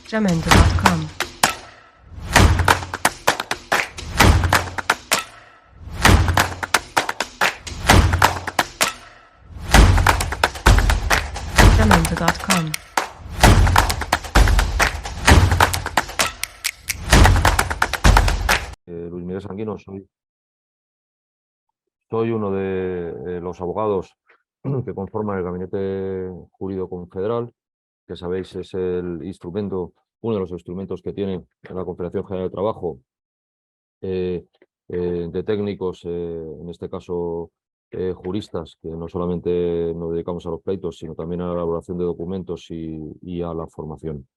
Jamendo.com. Jamendo.com. Luis Miguel Sanguino, soy uno de los abogados que conforman el Gabinete Jurídico Confederal, que sabéis es el instrumento, uno de los instrumentos que tiene la Confederación General de Trabajo de técnicos, en este caso juristas, que no solamente nos dedicamos a los pleitos, sino también a la elaboración de documentos y a la formación.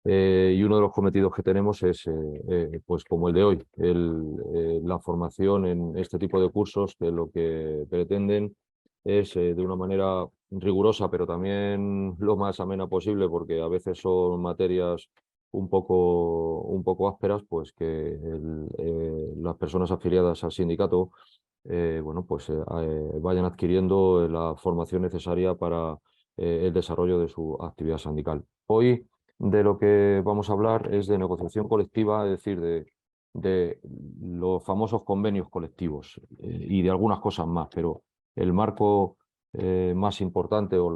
Y uno de los cometidos que tenemos es, pues como el de hoy, la formación en este tipo de cursos que lo que pretenden es de una manera rigurosa, pero también lo más amena posible, porque a veces son materias un poco ásperas, pues que las personas afiliadas al sindicato bueno, pues, vayan adquiriendo la formación necesaria para el desarrollo de su actividad sindical. Hoy de lo que vamos a hablar es de negociación colectiva, es decir, de los famosos convenios colectivos y de algunas cosas más, pero el marco más importante o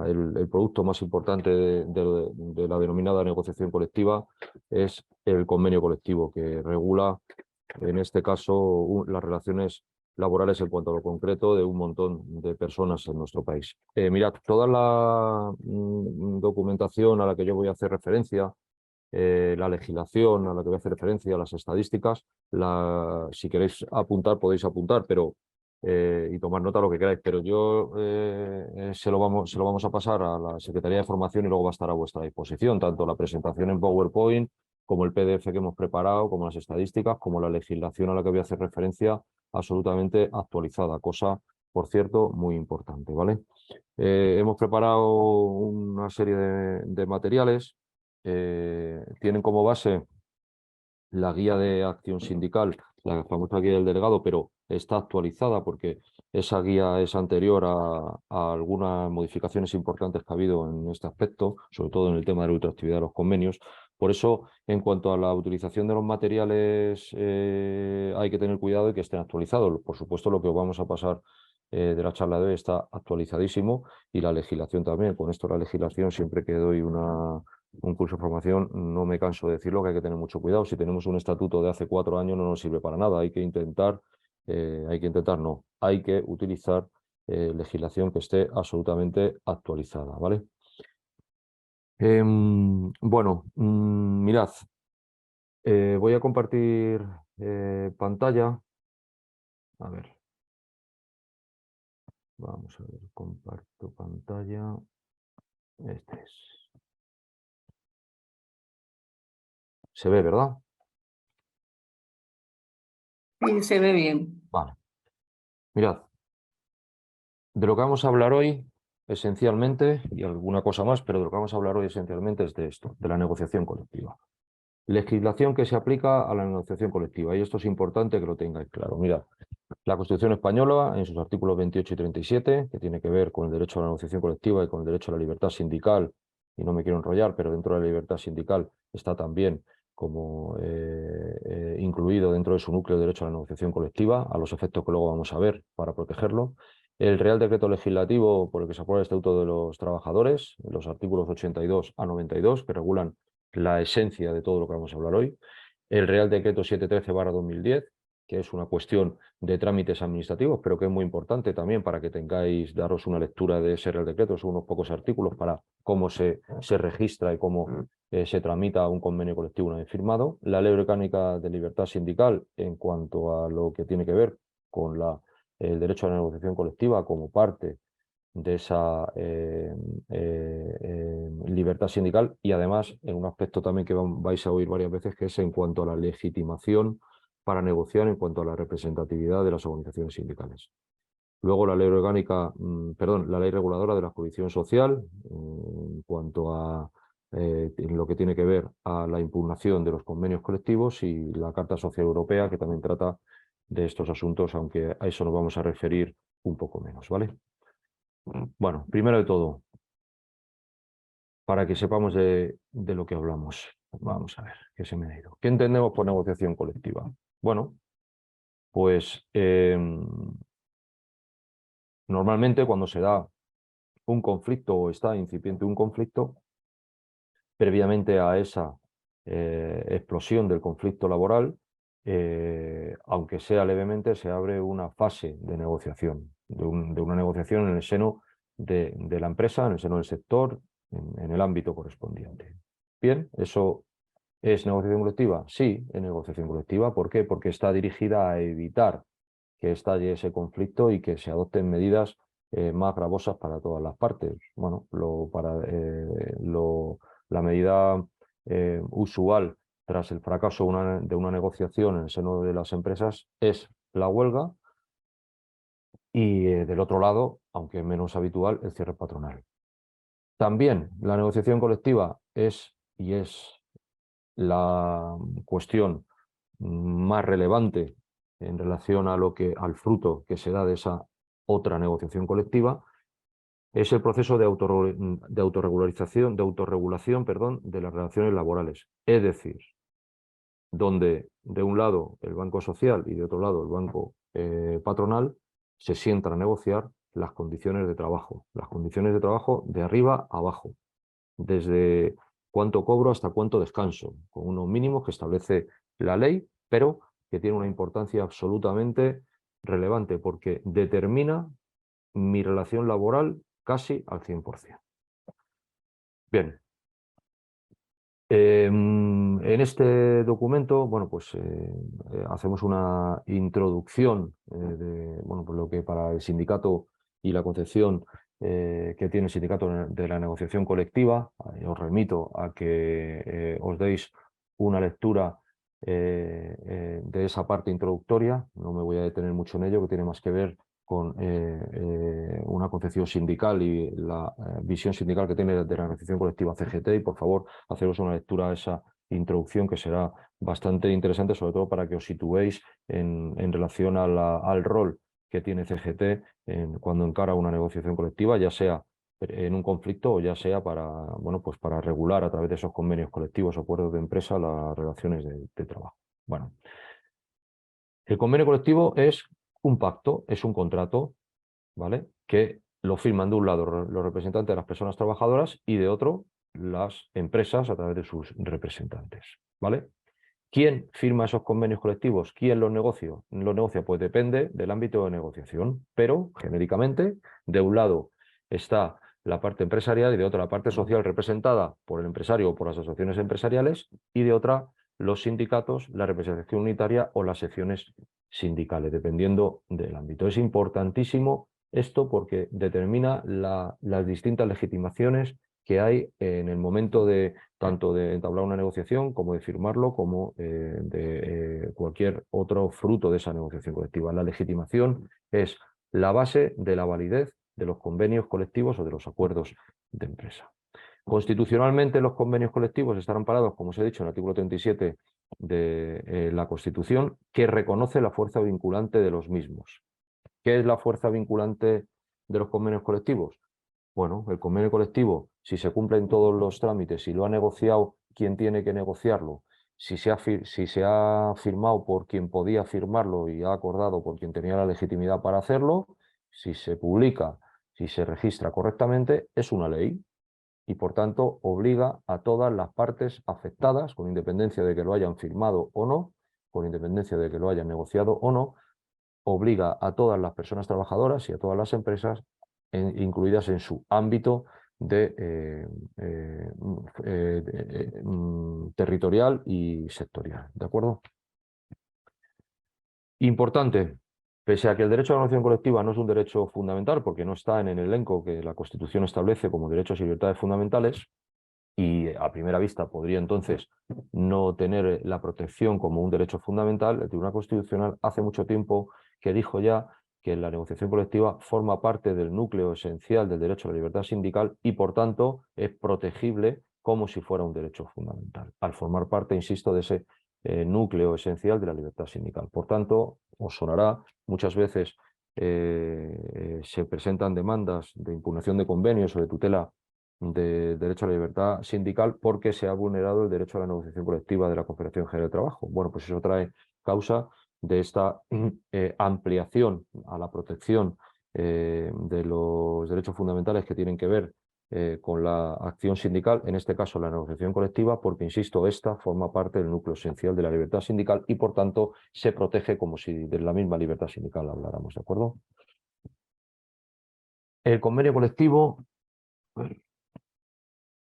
el producto más importante de la denominada negociación colectiva es el convenio colectivo, que regula, en este caso, las relaciones laborales en cuanto a lo concreto de un montón de personas en nuestro país. Mirad, toda la documentación a la que yo voy a hacer referencia, la legislación a la que voy a hacer referencia, las estadísticas, si queréis apuntar podéis apuntar, pero y tomar nota lo que queráis, pero yo se lo vamos a pasar a la Secretaría de Formación y luego va a estar a vuestra disposición, tanto la presentación en PowerPoint como el PDF que hemos preparado, como las estadísticas, como la legislación a la que voy a hacer referencia, absolutamente actualizada, cosa, por cierto, muy importante, ¿vale? Hemos preparado una serie de materiales, tienen como base la guía de acción sindical, la famosa guía del delegado, pero está actualizada porque esa guía es anterior a algunas modificaciones importantes que ha habido en este aspecto, sobre todo en el tema de la ultraactividad de los convenios. Por eso, en cuanto a la utilización de los materiales, hay que tener cuidado de que estén actualizados. Por supuesto, lo que os vamos a pasar de la charla de hoy está actualizadísimo y la legislación también. Con esto la legislación, siempre que doy un curso de formación, no me canso de decirlo, que hay que tener mucho cuidado. Si tenemos un estatuto de hace 4 años no nos sirve para nada. Hay que intentar no, hay que utilizar legislación que esté absolutamente actualizada, ¿vale? Bueno, mirad, voy a compartir pantalla. A ver, vamos a ver, comparto pantalla. Este es. Se ve, ¿verdad? Sí, se ve bien. Vale. Mirad, de lo que vamos a hablar hoy, esencialmente, y alguna cosa más, pero de lo que vamos a hablar hoy esencialmente es de esto, de la negociación colectiva. Legislación que se aplica a la negociación colectiva, y esto es importante que lo tengáis claro. Mirad, la Constitución española, en sus artículos 28 y 37, que tiene que ver con el derecho a la negociación colectiva y con el derecho a la libertad sindical, y no me quiero enrollar, pero dentro de la libertad sindical está también como incluido dentro de su núcleo el derecho a la negociación colectiva, a los efectos que luego vamos a ver para protegerlo. El Real Decreto Legislativo por el que se aprueba el Estatuto de los Trabajadores, los artículos 82 a 92, que regulan la esencia de todo lo que vamos a hablar hoy. El Real Decreto 713/2010, que es una cuestión de trámites administrativos, pero que es muy importante también para que tengáis, daros una lectura de ese Real Decreto. Son unos pocos artículos para cómo se registra y cómo se tramita un convenio colectivo una vez firmado. La Ley Orgánica de Libertad Sindical, en cuanto a lo que tiene que ver con el derecho a la negociación colectiva como parte de esa libertad sindical, y además en un aspecto también que vais a oír varias veces, que es en cuanto a la legitimación para negociar en cuanto a la representatividad de las organizaciones sindicales. Luego la ley orgánica, la ley reguladora de la jurisdicción social, en cuanto a en lo que tiene que ver a la impugnación de los convenios colectivos, y la Carta Social Europea, que también trata de estos asuntos, aunque a eso nos vamos a referir un poco menos, ¿vale? Bueno, primero de todo, para que sepamos de lo que hablamos. Vamos a ver, ¿qué se me ha ido? ¿Qué entendemos por negociación colectiva? Bueno, pues normalmente cuando se da un conflicto o está incipiente un conflicto, previamente a esa explosión del conflicto laboral, aunque sea levemente, se abre una fase de negociación, de una negociación en el seno de la empresa, en el seno del sector, en el ámbito correspondiente. Bien, ¿eso es negociación colectiva? Sí, es negociación colectiva. ¿Por qué? Porque está dirigida a evitar que estalle ese conflicto y que se adopten medidas más gravosas para todas las partes. Bueno, la medida usual tras el fracaso de una negociación en el seno de las empresas es la huelga y del otro lado, aunque menos habitual, el cierre patronal. También la negociación colectiva es la cuestión más relevante en relación a al fruto que se da de esa otra negociación colectiva, es el proceso de autorregulación, de las relaciones laborales. Es decir, donde de un lado el banco social y de otro lado el banco patronal se sientan a negociar las condiciones de trabajo de arriba a abajo, desde cuánto cobro hasta cuánto descanso, con unos mínimos que establece la ley, pero que tiene una importancia absolutamente relevante porque determina mi relación laboral casi al 100%. Bien. En este documento, bueno, pues hacemos una introducción de bueno, pues lo que para el sindicato y la concepción que tiene el sindicato de la negociación colectiva. Os remito a que os deis una lectura de esa parte introductoria. No me voy a detener mucho en ello, que tiene más que ver con una concepción sindical y la visión sindical que tiene de la negociación colectiva CGT, y por favor haceros una lectura a esa introducción que será bastante interesante, sobre todo para que os situéis en relación al rol que tiene CGT cuando encara una negociación colectiva, ya sea en un conflicto o ya sea para, bueno, pues para regular a través de esos convenios colectivos o acuerdos de empresa las relaciones de trabajo. Bueno, el convenio colectivo es un pacto, es un contrato, ¿vale?, que lo firman de un lado los representantes de las personas trabajadoras y de otro las empresas a través de sus representantes, ¿vale? ¿Quién firma esos convenios colectivos? ¿Quién los negocia? Pues depende del ámbito de negociación, pero genéricamente de un lado está la parte empresarial y de otra la parte social representada por el empresario o por las asociaciones empresariales, y de otra los sindicatos, la representación unitaria o las secciones sindicales, dependiendo del ámbito. Es importantísimo esto porque determina las distintas legitimaciones que hay en el momento de tanto de entablar una negociación como de firmarlo, como de cualquier otro fruto de esa negociación colectiva. La legitimación es la base de la validez de los convenios colectivos o de los acuerdos de empresa. Constitucionalmente, los convenios colectivos están amparados, como os he dicho, en el artículo 37 de la Constitución, que reconoce la fuerza vinculante de los mismos. ¿Qué es la fuerza vinculante de los convenios colectivos? Bueno, el convenio colectivo, si se cumplen todos los trámites, si lo ha negociado quien tiene que negociarlo, si se ha firmado por quien podía firmarlo y ha acordado por quien tenía la legitimidad para hacerlo, si se publica, si se registra correctamente, es una ley y por tanto obliga a todas las partes afectadas, con independencia de que lo hayan firmado o no, con independencia de que lo hayan negociado o no, obliga a todas las personas trabajadoras y a todas las empresas incluidas en su ámbito territorial y sectorial. ¿De acuerdo? Importante, pese a que el derecho a la negociación colectiva no es un derecho fundamental porque no está en el elenco que la Constitución establece como derechos y libertades fundamentales, y a primera vista podría entonces no tener la protección como un derecho fundamental, el Tribunal Constitucional hace mucho tiempo que dijo ya que la negociación colectiva forma parte del núcleo esencial del derecho a la libertad sindical y por tanto es protegible como si fuera un derecho fundamental, al formar parte, insisto, de ese núcleo esencial de la libertad sindical. Por tanto, os sonará, muchas veces se presentan demandas de impugnación de convenios o de tutela de derecho a la libertad sindical porque se ha vulnerado el derecho a la negociación colectiva de la Confederación General de Trabajo. Bueno, pues eso trae causa de esta ampliación a la protección de los derechos fundamentales que tienen que ver con la acción sindical, en este caso la negociación colectiva, porque, insisto, esta forma parte del núcleo esencial de la libertad sindical y, por tanto, se protege como si de la misma libertad sindical habláramos, ¿de acuerdo? El convenio colectivo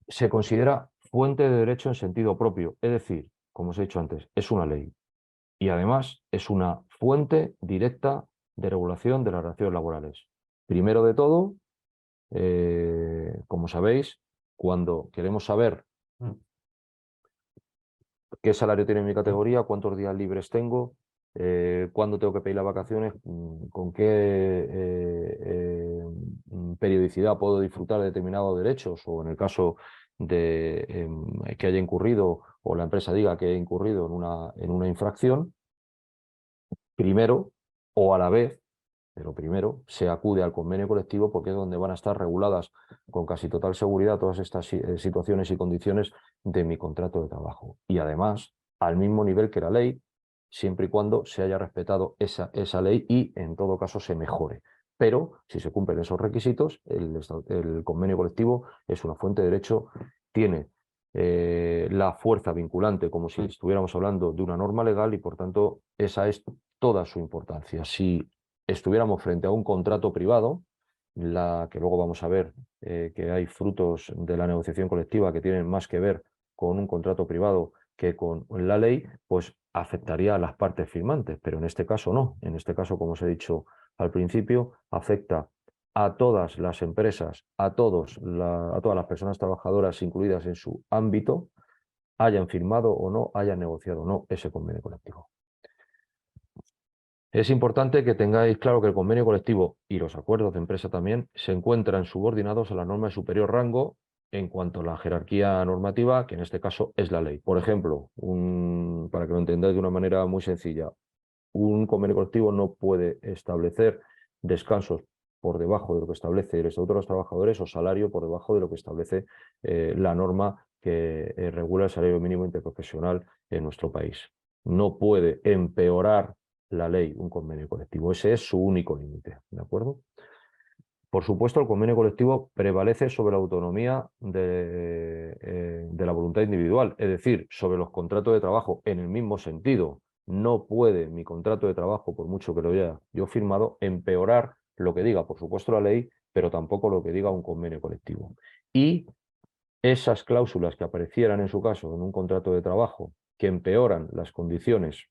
se considera fuente de derecho en sentido propio, es decir, como os he dicho antes, es una ley y además es una fuente directa de regulación de las relaciones laborales. Primero de todo, como sabéis, cuando queremos saber qué salario tiene mi categoría, cuántos días libres tengo, cuándo tengo que pedir las vacaciones, con qué periodicidad puedo disfrutar de determinados derechos, o en el caso de que haya incurrido o la empresa diga que he incurrido en una infracción, primero o a la vez, pero primero se acude al convenio colectivo porque es donde van a estar reguladas con casi total seguridad todas estas situaciones y condiciones de mi contrato de trabajo. Y además, al mismo nivel que la ley, siempre y cuando se haya respetado esa ley y en todo caso se mejore. Pero si se cumplen esos requisitos, el convenio colectivo es una fuente de derecho, tiene la fuerza vinculante como si estuviéramos hablando de una norma legal y por tanto esa es toda su importancia. Si estuviéramos frente a un contrato privado, que luego vamos a ver que hay frutos de la negociación colectiva que tienen más que ver con un contrato privado que con la ley, pues afectaría a las partes firmantes, pero en este caso no. En este caso, como os he dicho al principio, afecta a todas las empresas, a todas las personas trabajadoras incluidas en su ámbito, hayan firmado o no, hayan negociado o no ese convenio colectivo. Es importante que tengáis claro que el convenio colectivo y los acuerdos de empresa también se encuentran subordinados a la norma de superior rango en cuanto a la jerarquía normativa, que en este caso es la ley. Por ejemplo, para que lo entendáis de una manera muy sencilla, un convenio colectivo no puede establecer descansos por debajo de lo que establece el Estatuto de los Trabajadores o salario por debajo de lo que establece la norma que regula el salario mínimo interprofesional en nuestro país. No puede empeorar la ley un convenio colectivo. Ese es su único límite, ¿de acuerdo? Por supuesto, el convenio colectivo prevalece sobre la autonomía de la voluntad individual, es decir, sobre los contratos de trabajo en el mismo sentido. No puede mi contrato de trabajo, por mucho que lo haya yo firmado, empeorar lo que diga, por supuesto, la ley, pero tampoco lo que diga un convenio colectivo. Y esas cláusulas que aparecieran en su caso en un contrato de trabajo que empeoran las condiciones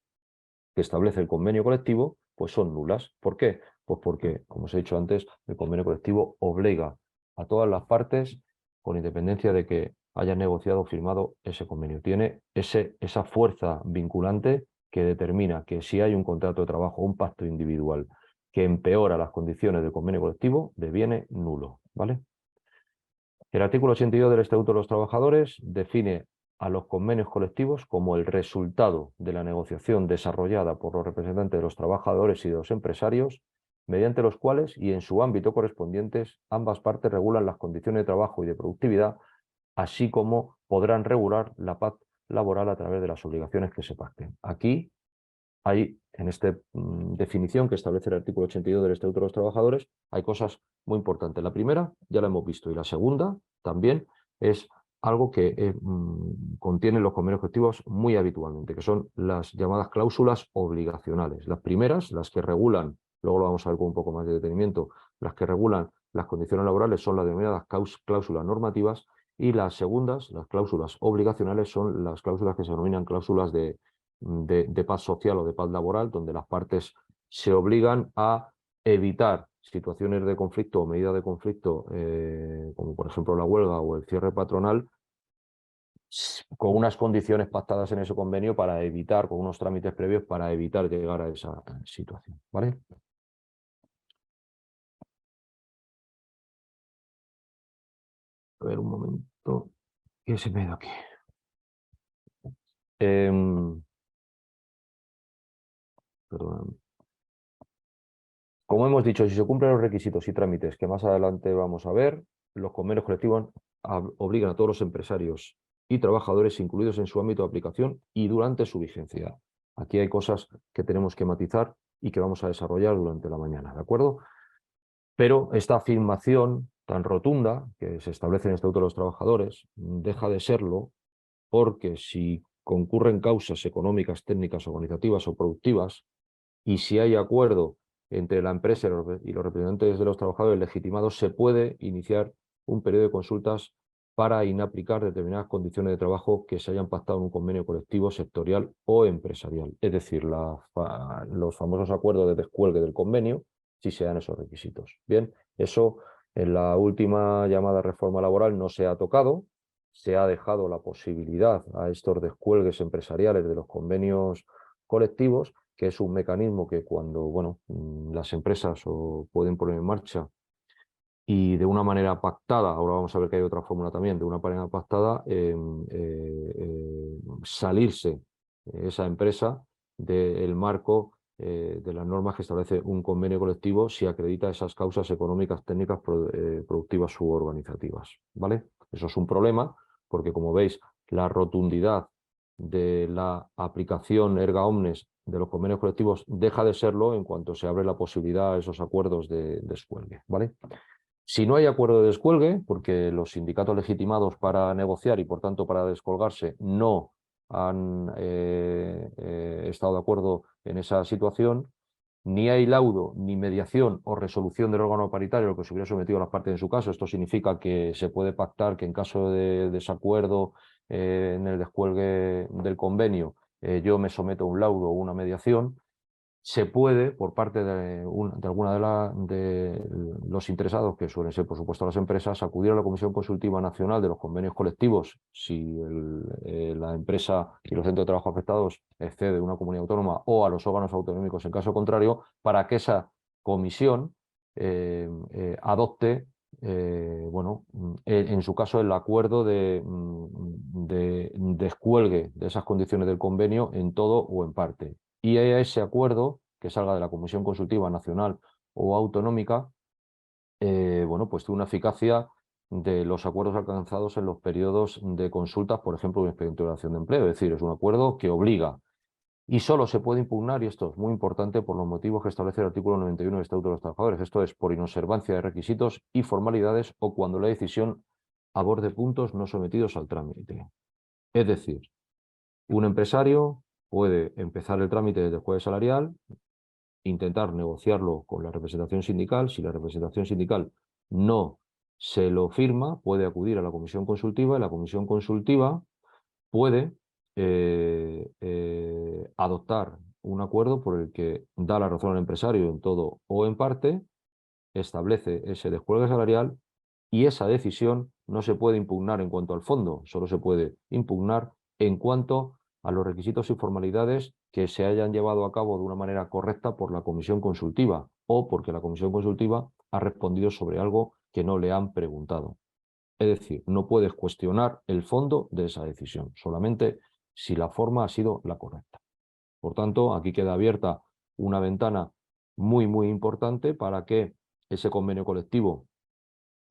que establece el convenio colectivo, pues son nulas. ¿Por qué? Pues porque, como os he dicho antes, el convenio colectivo obliga a todas las partes, con independencia de que hayan negociado o firmado ese convenio. Tiene esa fuerza vinculante que determina que si hay un contrato de trabajo, un pacto individual que empeora las condiciones del convenio colectivo, deviene nulo, ¿vale? El artículo 82 del Estatuto de los Trabajadores define a los convenios colectivos como el resultado de la negociación desarrollada por los representantes de los trabajadores y de los empresarios, mediante los cuales y en su ámbito correspondientes ambas partes regulan las condiciones de trabajo y de productividad, así como podrán regular la paz laboral a través de las obligaciones que se pacten. Aquí hay, en esta definición que establece el artículo 82 del Estatuto de los Trabajadores, hay cosas muy importantes. La primera ya la hemos visto y la segunda también es algo que contienen los convenios colectivos muy habitualmente, que son las llamadas cláusulas obligacionales. Las primeras, las que regulan, luego lo vamos a ver con un poco más de detenimiento, las que regulan las condiciones laborales son las denominadas cláusulas normativas y las segundas, las cláusulas obligacionales, son las cláusulas que se denominan cláusulas de paz social o de paz laboral, donde las partes se obligan a evitar situaciones de conflicto o medidas de conflicto, como por ejemplo la huelga o el cierre patronal, con unas condiciones pactadas en ese convenio para evitar, con unos trámites previos para evitar llegar a esa situación, ¿vale? A ver un momento, ¿qué se me da aquí? Perdón. Como hemos dicho, si se cumplen los requisitos y trámites que más adelante vamos a ver, los convenios colectivos obligan a todos los empresarios y trabajadores incluidos en su ámbito de aplicación y durante su vigencia. Aquí hay cosas que tenemos que matizar y que vamos a desarrollar durante la mañana, ¿de acuerdo? Pero esta afirmación tan rotunda que se establece en el Estatuto de los Trabajadores deja de serlo porque si concurren causas económicas, técnicas, organizativas o productivas y si hay acuerdo entre la empresa y los representantes de los trabajadores legitimados, se puede iniciar un periodo de consultas para inaplicar determinadas condiciones de trabajo que se hayan pactado en un convenio colectivo, sectorial o empresarial. Es decir, los famosos acuerdos de descuelgue del convenio, si se dan esos requisitos. Bien, eso en la última llamada reforma laboral no se ha tocado, se ha dejado la posibilidad a estos descuelgues empresariales de los convenios colectivos, que es un mecanismo que cuando las empresas pueden poner en marcha y de una manera pactada, ahora vamos a ver que hay otra fórmula también, de una manera pactada, salirse esa empresa del marco de las normas que establece un convenio colectivo si acredita esas causas económicas, técnicas, productivas u organizativas, ¿vale? Eso es un problema porque, como veis, la rotundidad de la aplicación erga omnes de los convenios colectivos deja de serlo en cuanto se abre la posibilidad a esos acuerdos de descuelgue, ¿vale? Si no hay acuerdo de descuelgue, porque los sindicatos legitimados para negociar y por tanto para descolgarse no han estado de acuerdo en esa situación, ni hay laudo, ni mediación o resolución del órgano paritario, lo que se hubiera sometido a las partes en su caso. Esto significa que se puede pactar que en caso de desacuerdo en el descuelgue del convenio, yo me someto a un laudo o una mediación. Se puede, por parte de alguna de los interesados, que suelen ser, por supuesto, las empresas, acudir a la Comisión Consultiva Nacional de los Convenios Colectivos si la empresa y los centros de trabajo afectados excede una comunidad autónoma, o a los órganos autonómicos en caso contrario, para que esa comisión adopte, en su caso, el acuerdo de descuelgue de esas condiciones del convenio en todo o en parte. Y ese acuerdo que salga de la Comisión Consultiva Nacional o Autonómica, pues tiene una eficacia de los acuerdos alcanzados en los periodos de consultas, por ejemplo, un expediente de relación de empleo. Es decir, es un acuerdo que obliga y solo se puede impugnar, y esto es muy importante, por los motivos que establece el artículo 91 del Estatuto de los Trabajadores. Esto es por inobservancia de requisitos y formalidades o cuando la decisión aborde puntos no sometidos al trámite. Es decir, un empresario puede empezar el trámite del descuelgue salarial, intentar negociarlo con la representación sindical. Si la representación sindical no se lo firma, puede acudir a la comisión consultiva y la comisión consultiva puede adoptar un acuerdo por el que da la razón al empresario en todo o en parte, establece ese descuelgue salarial y esa decisión no se puede impugnar en cuanto al fondo, solo se puede impugnar en cuanto a los requisitos y formalidades que se hayan llevado a cabo de una manera correcta por la comisión consultiva o porque la comisión consultiva ha respondido sobre algo que no le han preguntado. Es decir, no puedes cuestionar el fondo de esa decisión, solamente si la forma ha sido la correcta. Por tanto, aquí queda abierta una ventana muy, muy importante para que ese convenio colectivo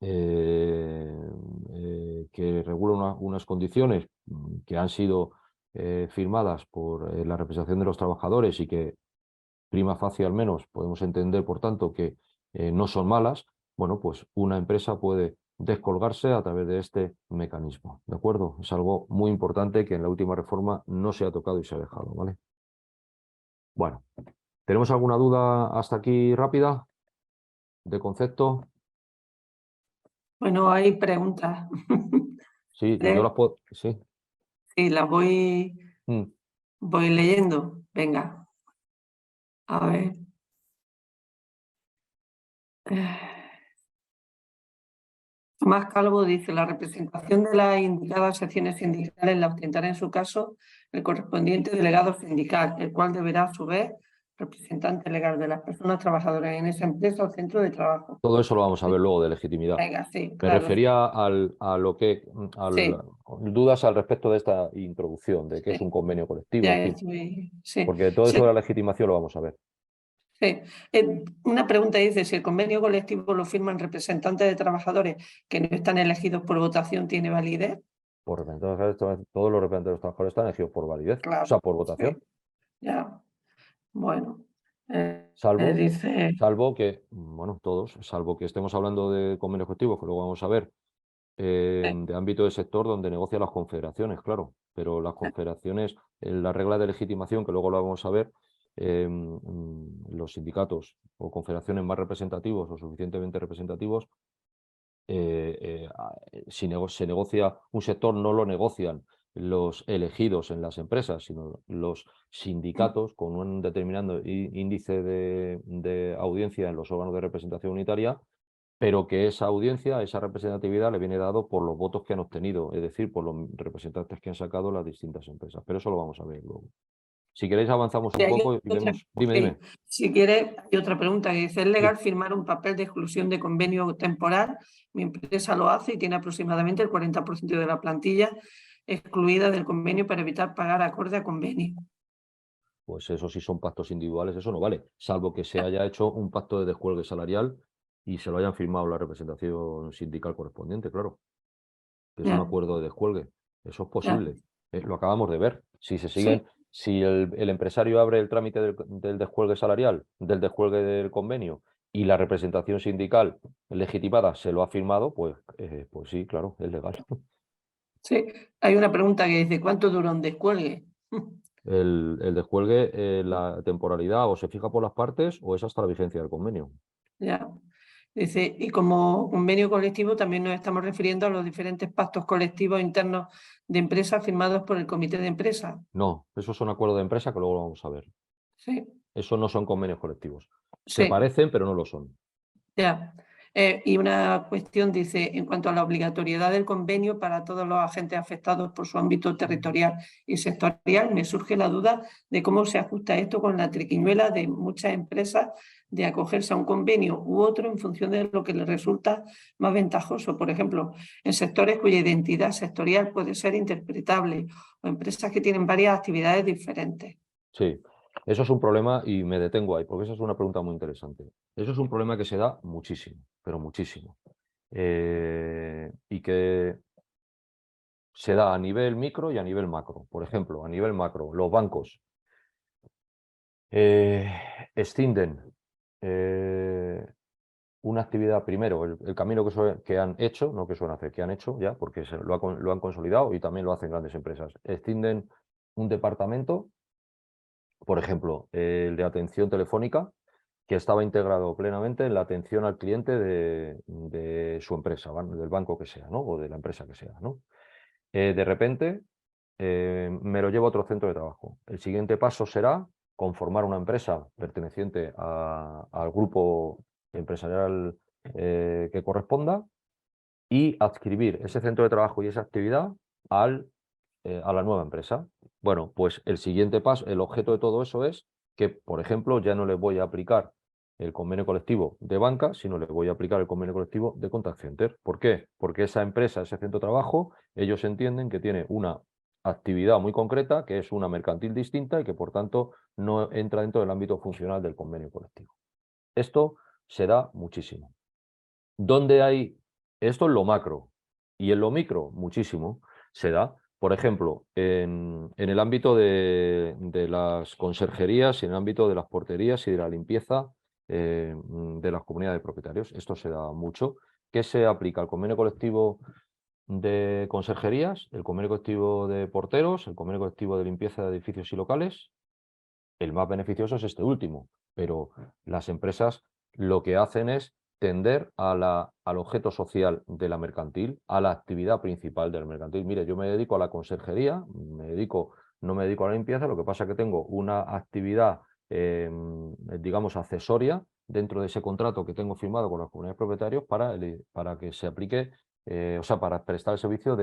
que regula unas condiciones que han sido firmadas por la representación de los trabajadores y que prima facie al menos podemos entender, por tanto, que no son malas, pues una empresa puede descolgarse a través de este mecanismo, ¿de acuerdo? Es algo muy importante que en la última reforma no se ha tocado y se ha dejado, ¿vale? Bueno, ¿tenemos alguna duda hasta aquí rápida de concepto? Bueno, hay preguntas. Sí, yo las puedo... Sí. Sí, las voy leyendo. Venga. A ver. Tomás Calvo dice: la representación de las indicadas secciones sindicales la ostentará en su caso el correspondiente delegado sindical, el cual deberá a su vez representante legal de las personas trabajadoras en esa empresa o centro de trabajo. Todo eso lo vamos a ver luego de legitimidad. Venga, sí, Me claro. refería a lo que... Sí. dudas al respecto de esta introducción, de qué es un convenio colectivo, Ya en fin. sí. Porque todo eso de la legitimación lo vamos a ver. Sí. Una pregunta dice, si el convenio colectivo lo firman representantes de trabajadores que no están elegidos por votación, ¿tiene validez? Por representantes, todos los representantes de los trabajadores están elegidos por validez, o Claro, sea, por sí, votación, ya. Bueno, salvo, dice, salvo que, bueno, todos, salvo que estemos hablando de convenios colectivos, que luego vamos a ver, de ámbito del sector donde negocian las confederaciones, claro, pero las confederaciones, la regla de legitimación, que luego lo vamos a ver, los sindicatos o confederaciones más representativos o suficientemente representativos, si se negocia un sector, no lo negocian los elegidos en las empresas, sino los sindicatos con un determinado índice de audiencia en los órganos de representación unitaria, pero que esa audiencia, esa representatividad le viene dado por los votos que han obtenido, es decir, por los representantes que han sacado las distintas empresas. Pero eso lo vamos a ver luego. Si queréis avanzamos un hay poco y otra, vemos. Dime, sí, dime. si quiere, hay otra pregunta que dice, ¿es Sí. legal firmar un papel de exclusión de convenio temporal? Mi empresa lo hace y tiene aproximadamente el 40% de la plantilla excluida del convenio para evitar pagar acorde a convenio. Pues eso sí son pactos individuales, eso no vale, salvo que se haya hecho un pacto de descuelgue salarial y se lo hayan firmado la representación sindical correspondiente, claro, que es un Ya, acuerdo de descuelgue. Eso es ya, posible. Lo acabamos de ver. Si se sí, siguen, si el empresario abre el trámite del descuelgue salarial, del descuelgue del convenio, y la representación sindical legitimada se lo ha firmado, pues sí, claro, es legal. sí. Hay una pregunta que dice, ¿cuánto dura un descuelgue? El descuelgue, la temporalidad o se fija por las partes o es hasta la vigencia del convenio. Ya. Dice, y como convenio colectivo también nos estamos refiriendo a los diferentes pactos colectivos internos de empresas firmados por el comité de empresa. No, esos son acuerdos de empresa que luego lo vamos a ver. Sí, Eso no son convenios colectivos. Se sí, parecen, pero no lo son. ya. Y una cuestión dice, en cuanto a la obligatoriedad del convenio para todos los agentes afectados por su ámbito territorial y sectorial, me surge la duda de cómo se ajusta esto con la triquiñuela de muchas empresas de acogerse a un convenio u otro en función de lo que les resulta más ventajoso. Por ejemplo, en sectores cuya identidad sectorial puede ser interpretable o empresas que tienen varias actividades diferentes. Sí, eso es un problema y me detengo ahí, porque esa es una pregunta muy interesante. Eso es un problema que se da muchísimo, pero muchísimo. Y que se da a nivel micro y a nivel macro. Por ejemplo, a nivel macro, los bancos escinden una actividad primero, el camino que han hecho, no que suelen hacer, que han hecho ya, porque lo han consolidado y también lo hacen grandes empresas. Escinden un departamento, por ejemplo, el de atención telefónica, que estaba integrado plenamente en la atención al cliente de su empresa, del banco que sea, ¿no? O de la empresa que sea, ¿no? De repente me lo llevo a otro centro de trabajo. El siguiente paso será conformar una empresa perteneciente al grupo empresarial que corresponda y adscribir ese centro de trabajo y esa actividad a la nueva empresa. Bueno, pues el siguiente paso, el objeto de todo eso es que, por ejemplo, ya no le voy a aplicar el convenio colectivo de banca, sino le voy a aplicar el convenio colectivo de contact center. ¿Por qué? Porque esa empresa, ese centro de trabajo, ellos entienden que tiene una actividad muy concreta, que es una mercantil distinta y que, por tanto, no entra dentro del ámbito funcional del convenio colectivo. Esto se da muchísimo. ¿Dónde hay esto en lo macro? Y en lo micro, muchísimo, se da. Por ejemplo, en el ámbito de las conserjerías y en el ámbito de las porterías y de la limpieza de las comunidades de propietarios. Esto se da mucho. ¿Qué se aplica? El convenio colectivo de conserjerías, el convenio colectivo de porteros, el convenio colectivo de limpieza de edificios y locales. El más beneficioso es este último, pero las empresas lo que hacen es tender al objeto social de la mercantil, a la actividad principal del mercantil. Mire, yo me dedico a la conserjería, no me dedico a la limpieza, lo que pasa es que tengo una actividad, digamos, accesoria dentro de ese contrato que tengo firmado con los comunidades propietarios para que se aplique, o sea, para prestar el servicio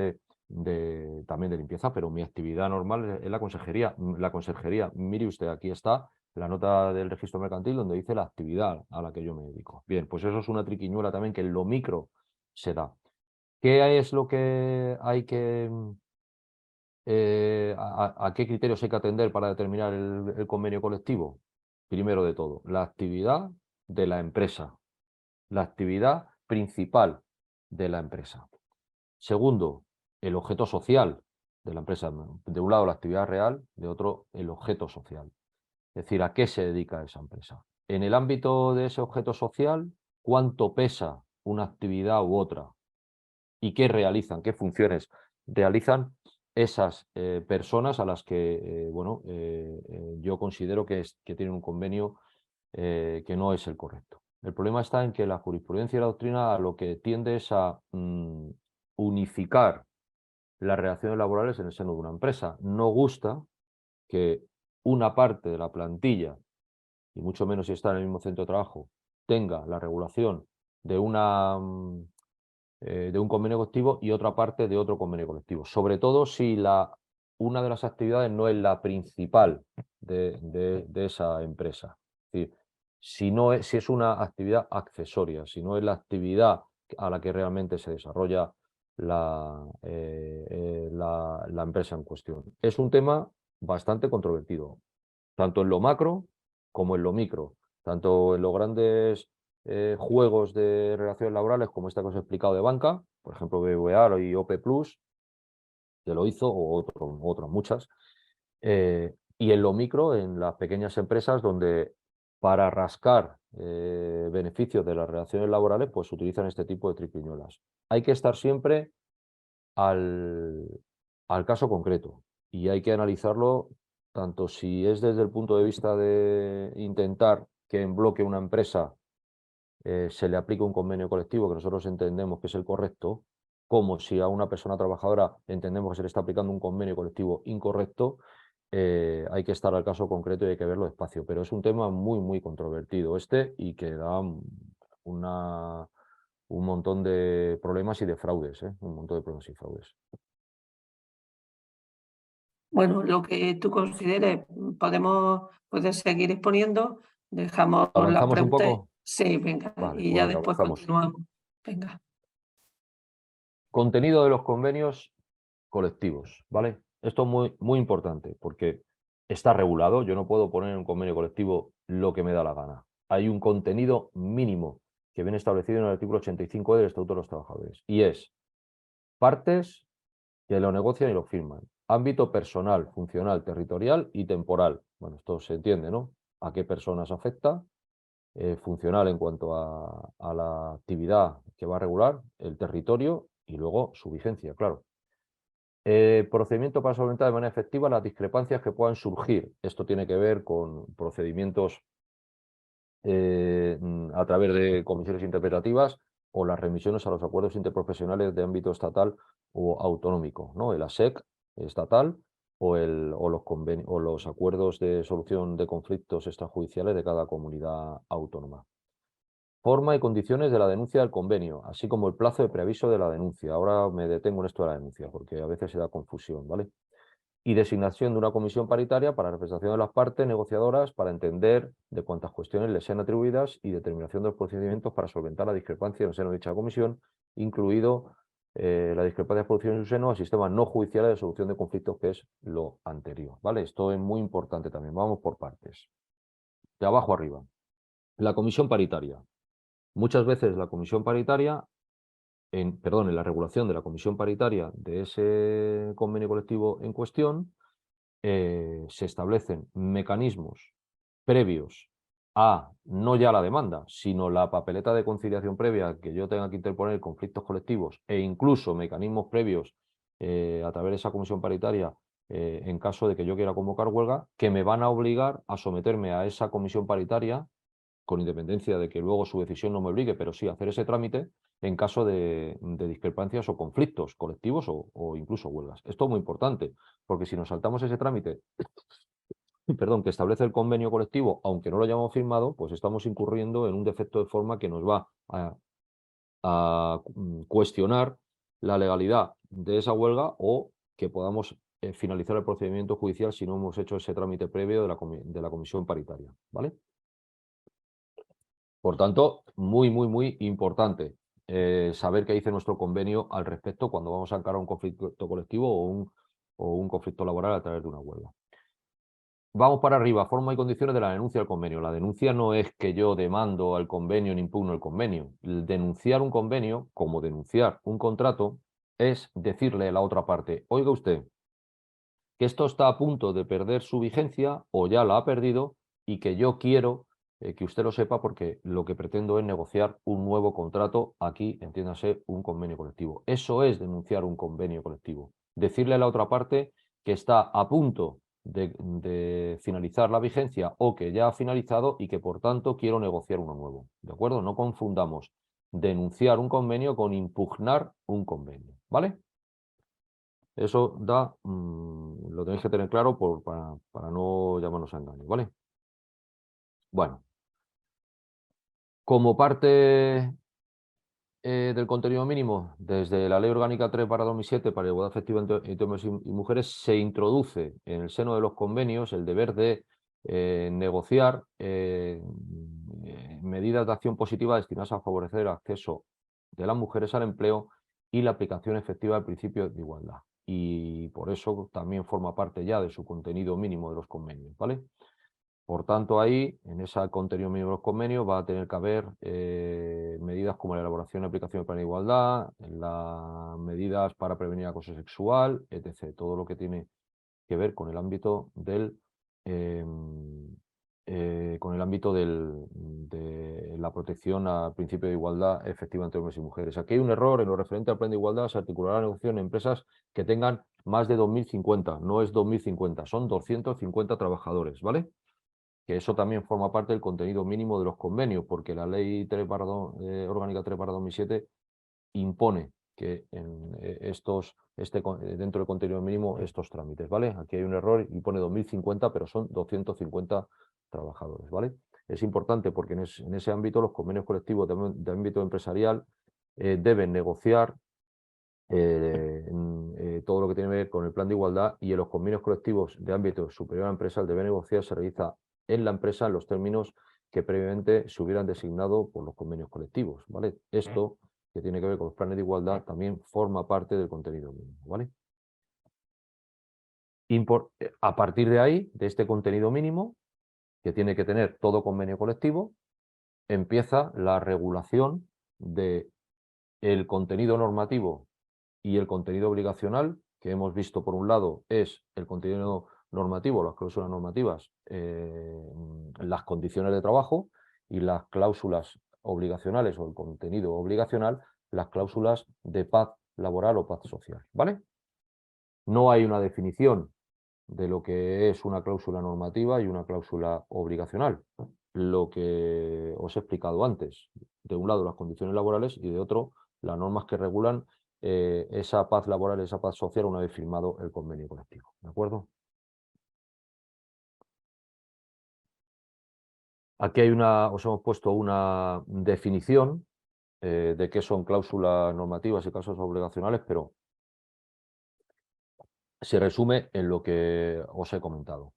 también de limpieza, pero mi actividad normal es la conserjería. La conserjería, mire usted, aquí está la nota del registro mercantil donde dice la actividad a la que yo me dedico. Bien, pues eso es una triquiñuela también que en lo micro se da. ¿Qué es lo que hay que... a qué criterios hay que atender para determinar el convenio colectivo? primero de todo, la actividad de la empresa, la actividad principal de la empresa. Segundo, el objeto social de la empresa. De un lado la actividad real, de otro el objeto social. Es decir, ¿a qué se dedica esa empresa? En el ámbito de ese objeto social, ¿cuánto pesa una actividad u otra? ¿Y qué realizan? ¿Qué funciones realizan esas personas a las que yo considero que tienen un convenio que no es el correcto? El problema está en que la jurisprudencia y la doctrina a lo que tiende es a unificar las relaciones laborales en el seno de una empresa. No gusta que una parte de la plantilla, y mucho menos si está en el mismo centro de trabajo, tenga la regulación de de un convenio colectivo y otra parte de otro convenio colectivo. Sobre todo si una de las actividades no es la principal de esa empresa. Es decir, si es una actividad accesoria, si no es la actividad a la que realmente se desarrolla la empresa en cuestión. Es un tema bastante controvertido, tanto en lo macro como en lo micro, tanto en los grandes juegos de relaciones laborales como esta que os he explicado de banca, por ejemplo BBVA y OP Plus, que lo hizo, o otras muchas, y en lo micro, en las pequeñas empresas donde para rascar beneficios de las relaciones laborales, pues utilizan este tipo de triquiñuelas. Hay que estar siempre al caso concreto y hay que analizarlo tanto si es desde el punto de vista de intentar que en bloque una empresa se le aplique un convenio colectivo que nosotros entendemos que es el correcto, como si a una persona trabajadora entendemos que se le está aplicando un convenio colectivo incorrecto. Hay que estar al caso concreto y hay que verlo despacio, pero es un tema muy controvertido y que da un montón de problemas y de fraudes, un montón de problemas y fraudes. Bueno, lo que tú consideres, puedes seguir exponiendo, dejamos las ¿Avanzamos un preguntas. poco? Sí, venga, Vale, y pues ya venga, después avanzamos. continuamos. Venga. Contenido de los convenios colectivos, ¿vale? Esto es muy importante porque está regulado. Yo no puedo poner en un convenio colectivo lo que me da la gana. Hay un contenido mínimo que viene establecido en el artículo 85 del Estatuto de los Trabajadores y es partes que lo negocian y lo firman. Ámbito personal, funcional, territorial y temporal. Bueno, esto se entiende, ¿no? ¿A qué personas afecta? Funcional en cuanto a la actividad que va a regular, el territorio y luego su vigencia, claro. Procedimiento para solventar de manera efectiva las discrepancias que puedan surgir. Esto tiene que ver con procedimientos a través de comisiones interpretativas o las remisiones a los acuerdos interprofesionales de ámbito estatal o autonómico, ¿no? El ASEC estatal o los acuerdos de solución de conflictos extrajudiciales de cada comunidad autónoma. Forma y condiciones de la denuncia del convenio, así como el plazo de preaviso de la denuncia. Ahora me detengo en esto de la denuncia, porque a veces se da confusión, ¿vale? Y designación de una comisión paritaria para la representación de las partes negociadoras para entender de cuántas cuestiones les sean atribuidas y determinación de los procedimientos para solventar la discrepancia en el seno de dicha comisión, incluido la discrepancia producida en su seno al sistema no judicial de solución de conflictos, que es lo anterior, ¿vale? Esto es muy importante también. Vamos por partes. De abajo arriba. La comisión paritaria. Muchas veces la comisión paritaria, en la regulación de la comisión paritaria de ese convenio colectivo en cuestión, se establecen mecanismos previos a no ya la demanda, sino la papeleta de conciliación previa que yo tenga que interponer conflictos colectivos e incluso mecanismos previos a través de esa comisión paritaria en caso de que yo quiera convocar huelga, que me van a obligar a someterme a esa comisión paritaria con independencia de que luego su decisión no me obligue, pero sí hacer ese trámite en caso de discrepancias o conflictos colectivos o incluso huelgas. Esto es muy importante, porque si nos saltamos ese trámite, perdón, que establece el convenio colectivo, aunque no lo hayamos firmado, pues estamos incurriendo en un defecto de forma que nos va a cuestionar la legalidad de esa huelga o que podamos finalizar el procedimiento judicial si no hemos hecho ese trámite previo de la comisión paritaria, ¿vale? Por tanto, muy importante saber qué dice nuestro convenio al respecto cuando vamos a encarar un conflicto colectivo o un conflicto laboral a través de una huelga. Vamos para arriba, forma y condiciones de la denuncia del convenio. La denuncia no es que yo demando al convenio ni impugno el convenio. El denunciar un convenio, como denunciar un contrato, es decirle a la otra parte, oiga usted, que esto está a punto de perder su vigencia o ya la ha perdido y que yo quiero que usted lo sepa porque lo que pretendo es negociar un nuevo contrato, aquí entiéndase un convenio colectivo. Eso es denunciar un convenio colectivo. Decirle a la otra parte que está a punto de finalizar la vigencia o que ya ha finalizado y que por tanto quiero negociar uno nuevo. ¿De acuerdo? No confundamos denunciar un convenio con impugnar un convenio. ¿Vale? Eso da, lo tenéis que tener claro para no llamarnos a engaño, ¿vale? Bueno, como parte del contenido mínimo, desde la Ley Orgánica 3/2007 para la igualdad efectiva entre hombres y mujeres, se introduce en el seno de los convenios el deber de negociar medidas de acción positiva destinadas a favorecer el acceso de las mujeres al empleo y la aplicación efectiva del principio de igualdad. Y por eso también forma parte ya de su contenido mínimo de los convenios, ¿vale? Por tanto, ahí, en ese contenido mínimo de los convenios, va a tener que haber medidas como la elaboración y aplicación del plan de igualdad, las medidas para prevenir acoso sexual, etc. Todo lo que tiene que ver con el ámbito de la protección al principio de igualdad efectiva entre hombres y mujeres. Aquí hay un error en lo referente al plan de igualdad, se articulará la negociación en empresas que tengan más de 2050, no es 2050, son 250 trabajadores, ¿vale? Que eso también forma parte del contenido mínimo de los convenios, porque la ley orgánica 3/2007 impone que dentro del contenido mínimo estos trámites, ¿vale? Aquí hay un error y pone 2050, pero son 250 trabajadores, ¿vale? Es importante porque en ese ámbito los convenios colectivos de ámbito empresarial deben negociar todo lo que tiene que ver con el plan de igualdad, y en los convenios colectivos de ámbito superior a la empresa el deber negociar se realiza en la empresa en los términos que previamente se hubieran designado por los convenios colectivos, ¿vale? Esto que tiene que ver con los planes de igualdad también forma parte del contenido mínimo, ¿vale? A partir de ahí, de este contenido mínimo, que tiene que tener todo convenio colectivo, empieza la regulación del contenido normativo y el contenido obligacional, que hemos visto por un lado es el contenido normativo, las cláusulas normativas, las condiciones de trabajo, y las cláusulas obligacionales o el contenido obligacional, las cláusulas de paz laboral o paz social, ¿vale? No hay una definición de lo que es una cláusula normativa y una cláusula obligacional. Lo que os he explicado antes, de un lado las condiciones laborales y de otro las normas que regulan esa paz laboral, esa paz social una vez firmado el convenio colectivo. ¿De acuerdo? Aquí os hemos puesto una definición de qué son cláusulas normativas y cláusulas obligacionales, pero se resume en lo que os he comentado.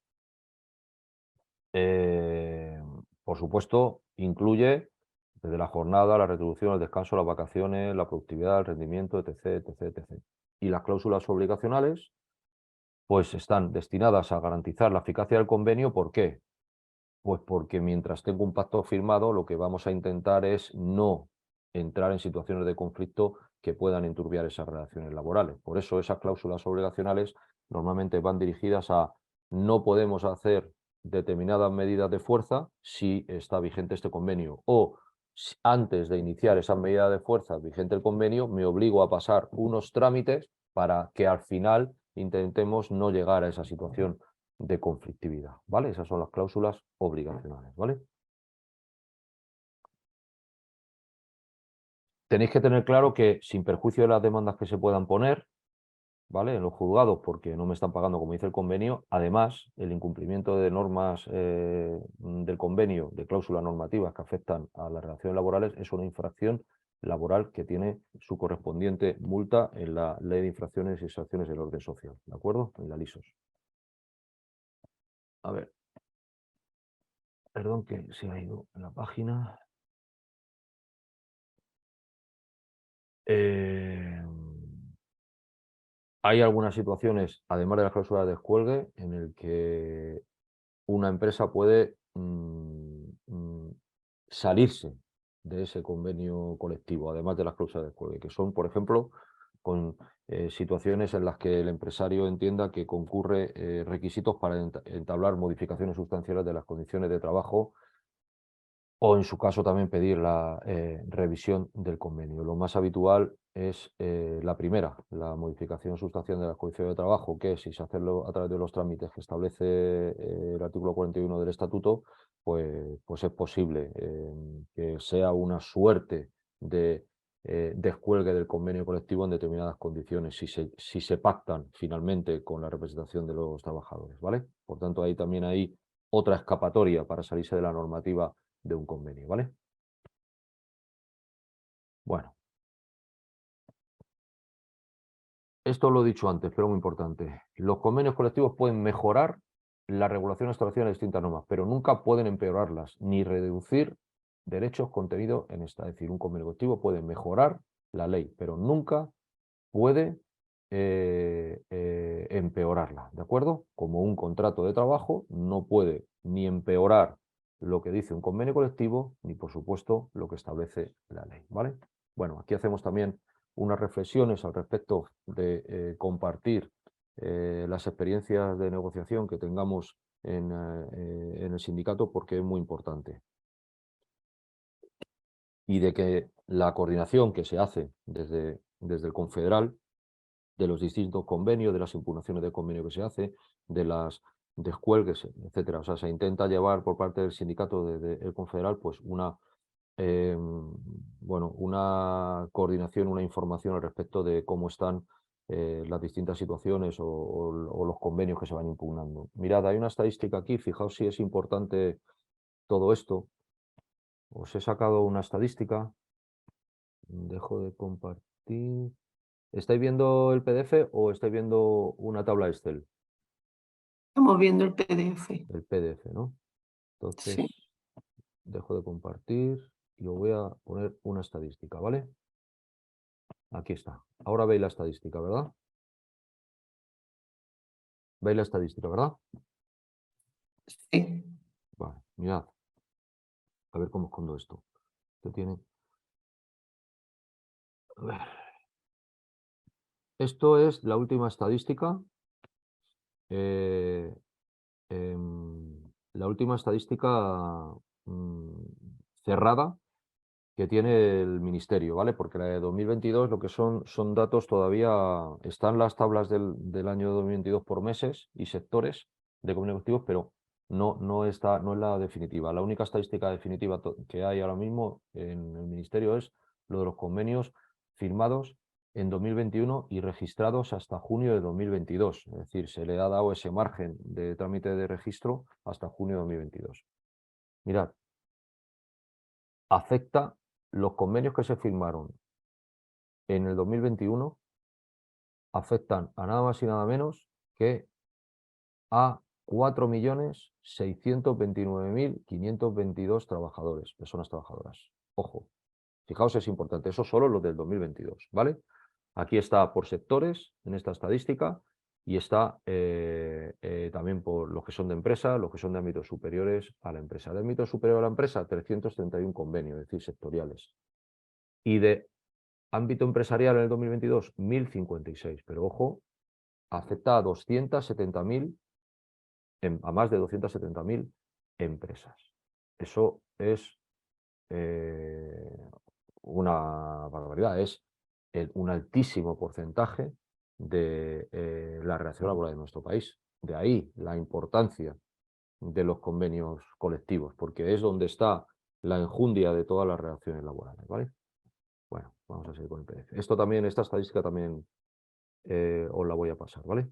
Por supuesto, incluye desde la jornada, la retribución, el descanso, las vacaciones, la productividad, el rendimiento, etc., etc., etc. Y las cláusulas obligacionales, pues están destinadas a garantizar la eficacia del convenio. ¿Por qué? Pues porque mientras tengo un pacto firmado, lo que vamos a intentar es no entrar en situaciones de conflicto que puedan enturbiar esas relaciones laborales. Por eso esas cláusulas obligacionales normalmente van dirigidas a no podemos hacer determinadas medidas de fuerza si está vigente este convenio, o antes de iniciar esas medidas de fuerza vigente el convenio, me obligo a pasar unos trámites para que al final intentemos no llegar a esa situación de conflictividad, ¿vale? Esas son las cláusulas obligacionales, ¿vale? Tenéis que tener claro que, sin perjuicio de las demandas que se puedan poner, ¿vale?, en los juzgados porque no me están pagando como dice el convenio, además el incumplimiento de normas del convenio, de cláusulas normativas que afectan a las relaciones laborales, es una infracción laboral que tiene su correspondiente multa en la Ley de Infracciones y Sanciones del Orden Social, ¿de acuerdo? En la LISOS. A ver, perdón que se ha ido la página. Hay algunas situaciones, además de las cláusulas de descuelgue, en el que una empresa puede salirse de ese convenio colectivo, además de las cláusulas de descuelgue, que son, por ejemplo, con situaciones en las que el empresario entienda que concurre requisitos para entablar modificaciones sustanciales de las condiciones de trabajo, o en su caso también pedir la revisión del convenio. Lo más habitual es la primera, la modificación sustancial de las condiciones de trabajo, que si se hace a través de los trámites que establece el artículo 41 del Estatuto, pues es posible que sea una suerte de descuelgue del convenio colectivo en determinadas condiciones, si se pactan finalmente con la representación de los trabajadores, ¿vale? Por tanto, ahí también hay otra escapatoria para salirse de la normativa de un convenio, ¿vale? Bueno, esto lo he dicho antes, pero muy importante. Los convenios colectivos pueden mejorar la regulación establecida en las distintas normas, pero nunca pueden empeorarlas ni reducir derechos contenidos en esta. Es decir, un convenio colectivo puede mejorar la ley, pero nunca puede empeorarla, ¿de acuerdo? Como un contrato de trabajo no puede ni empeorar lo que dice un convenio colectivo, ni por supuesto lo que establece la ley, ¿vale? Bueno, aquí hacemos también unas reflexiones al respecto de compartir las experiencias de negociación que tengamos en el sindicato, porque es muy importante. Y de que la coordinación que se hace desde el Confederal, de los distintos convenios, de las impugnaciones de convenio que se hace, de las descuelgues, etcétera. O sea, se intenta llevar por parte del sindicato del Confederal pues una coordinación, una información al respecto de cómo están las distintas situaciones o los convenios que se van impugnando. Mirad, hay una estadística aquí, fijaos si es importante todo esto. Os he sacado una estadística. Dejo de compartir. ¿Estáis viendo el PDF o estáis viendo una tabla Excel? Estamos viendo el PDF. El PDF, ¿no? Entonces, Sí. dejo de compartir y os voy a poner una estadística, ¿vale? Aquí está. Ahora veis la estadística, ¿verdad? ¿Veis la estadística, verdad? Sí. Vale, mirad. A ver cómo escondo esto. ¿Qué tiene? A ver. Esto es la última estadística. La última estadística cerrada que tiene el Ministerio, ¿vale? Porque la de 2022 lo que son datos todavía, están las tablas del año 2022 por meses y sectores de convenios colectivos, pero no es la definitiva. La única estadística definitiva que hay ahora mismo en el Ministerio es lo de los convenios firmados en 2021 y registrados hasta junio de 2022. Es decir, se le ha dado ese margen de trámite de registro hasta junio de 2022. Mirad, afecta los convenios que se firmaron en el 2021, afectan a nada más y nada menos que a 4.629.522 trabajadores, personas trabajadoras. Ojo, fijaos, es importante, eso solo los del 2022, ¿vale? Aquí está por sectores en esta estadística y está también por los que son de empresa, los que son de ámbitos superiores a la empresa. De ámbito superior a la empresa, 331 convenios, es decir, sectoriales. Y de ámbito empresarial en el 2022, 1.056, pero ojo, afecta a 270.000, a más de 270.000 empresas. Eso es una barbaridad, es un altísimo porcentaje de la relación laboral de nuestro país. De ahí la importancia de los convenios colectivos, porque es donde está la enjundia de todas las relaciones laborales, ¿vale? Bueno, vamos a seguir con el PDF. Esto también, esta estadística también os la voy a pasar, ¿vale?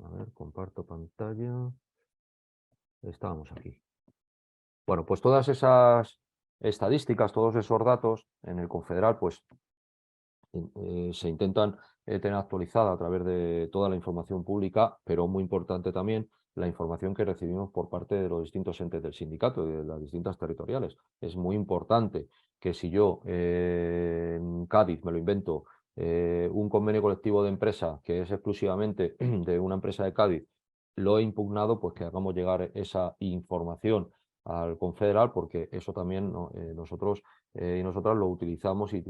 A ver, comparto pantalla. Estábamos aquí. Bueno, pues todas esas estadísticas, todos esos datos en el Confederal, pues se intentan tener actualizada a través de toda la información pública, pero muy importante también la información que recibimos por parte de los distintos entes del sindicato y de las distintas territoriales. Es muy importante que si yo en Cádiz, me lo invento, un convenio colectivo de empresa que es exclusivamente de una empresa de Cádiz, lo he impugnado, pues que hagamos llegar esa información al confederal, porque eso también nosotros y nosotras lo utilizamos y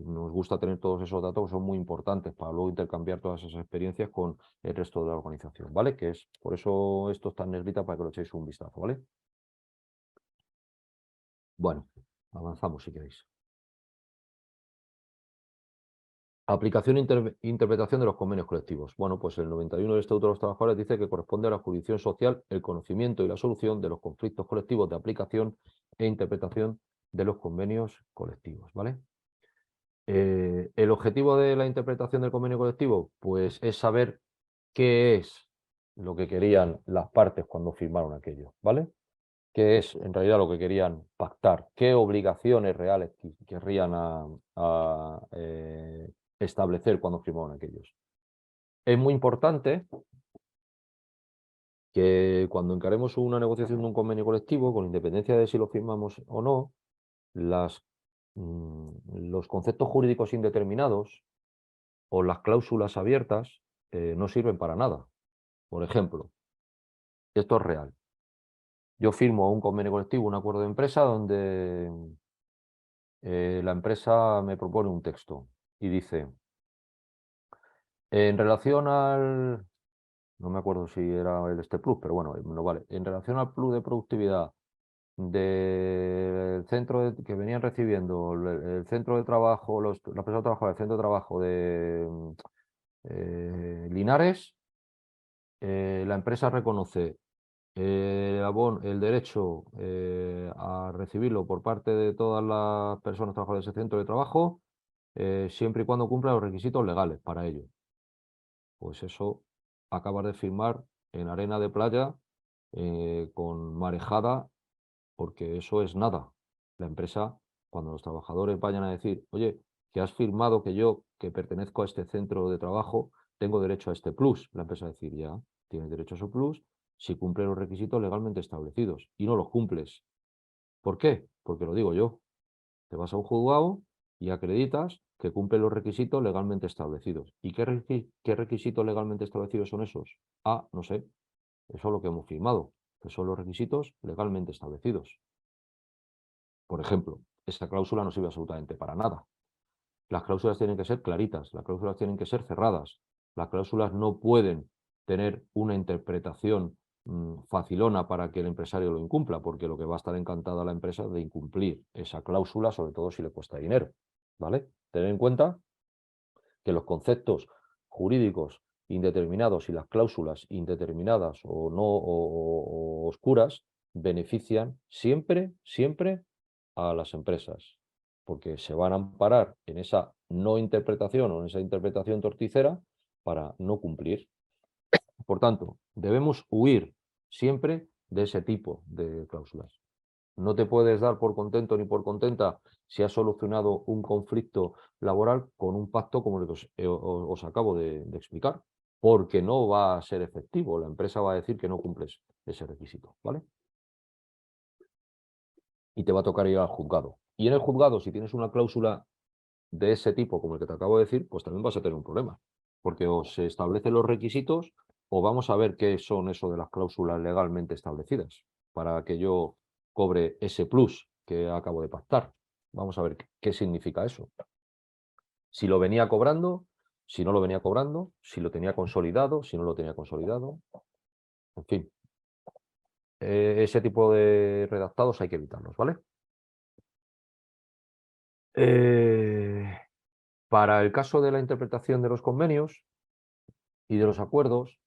nos gusta tener todos esos datos que son muy importantes para luego intercambiar todas esas experiencias con el resto de la organización, ¿vale? Que es, por eso esto está en negrita para que lo echéis un vistazo, ¿vale? Bueno, avanzamos si queréis. Aplicación e interpretación de los convenios colectivos. Bueno, pues el 91 del Estatuto de los Trabajadores dice que corresponde a la jurisdicción social el conocimiento y la solución de los conflictos colectivos de aplicación e interpretación de los convenios colectivos, ¿vale? El objetivo de la interpretación del convenio colectivo, pues es saber qué es lo que querían las partes cuando firmaron aquello, ¿vale? ¿Qué es en realidad lo que querían pactar? ¿Qué obligaciones reales querrían establecer cuando firmaron aquellos? Es muy importante que cuando encaremos una negociación de un convenio colectivo, con independencia de si lo firmamos o no, los conceptos jurídicos indeterminados o las cláusulas abiertas no sirven para nada. Por ejemplo, esto es real. Yo firmo un convenio colectivo, un acuerdo de empresa donde la empresa me propone un texto y dice, en relación al, no me acuerdo si era el Plus, pero bueno, no vale, en relación al plus de productividad del centro que venían recibiendo el centro de trabajo, las personas trabajadoras del centro de trabajo de Linares, la empresa reconoce el derecho a recibirlo por parte de todas las personas trabajadoras de ese centro de trabajo, siempre y cuando cumpla los requisitos legales para ello. Pues eso acabas de firmar en arena de playa con marejada, porque eso es nada. La empresa, cuando los trabajadores vayan a decir, oye, que has firmado que yo, que pertenezco a este centro de trabajo, tengo derecho a este plus. La empresa va a decir, ya, tienes derecho a su plus si cumple los requisitos legalmente establecidos y no los cumples. ¿Por qué? Porque lo digo yo. Te vas a un juzgado y acreditas que cumple los requisitos legalmente establecidos. ¿Y qué requisitos legalmente establecidos son esos? Ah, no sé. Eso es lo que hemos firmado, que son los requisitos legalmente establecidos. Por ejemplo, esa cláusula no sirve absolutamente para nada. Las cláusulas tienen que ser claritas, las cláusulas tienen que ser cerradas. Las cláusulas no pueden tener una interpretación facilona para que el empresario lo incumpla, porque lo que va a estar encantada la empresa de incumplir esa cláusula, sobre todo si le cuesta dinero, ¿vale? Tener en cuenta que los conceptos jurídicos indeterminados y las cláusulas indeterminadas o no o oscuras benefician siempre, siempre a las empresas, porque se van a amparar en esa no interpretación o en esa interpretación torticera para no cumplir. Por tanto, debemos huir siempre de ese tipo de cláusulas. No te puedes dar por contento ni por contenta si has solucionado un conflicto laboral con un pacto como el que os acabo de explicar, porque no va a ser efectivo. La empresa va a decir que no cumples ese requisito, ¿vale? Y te va a tocar ir al juzgado. Y en el juzgado, si tienes una cláusula de ese tipo, como el que te acabo de decir, pues también vas a tener un problema, porque o se establecen los requisitos o vamos a ver qué son eso de las cláusulas legalmente establecidas para que yo cobre ese plus que acabo de pactar. Vamos a ver qué significa eso. Si lo venía cobrando, si no lo venía cobrando, si lo tenía consolidado, si no lo tenía consolidado. En fin, ese tipo de redactados hay que evitarlos, ¿vale? Para el caso de la interpretación de los convenios y de los acuerdos,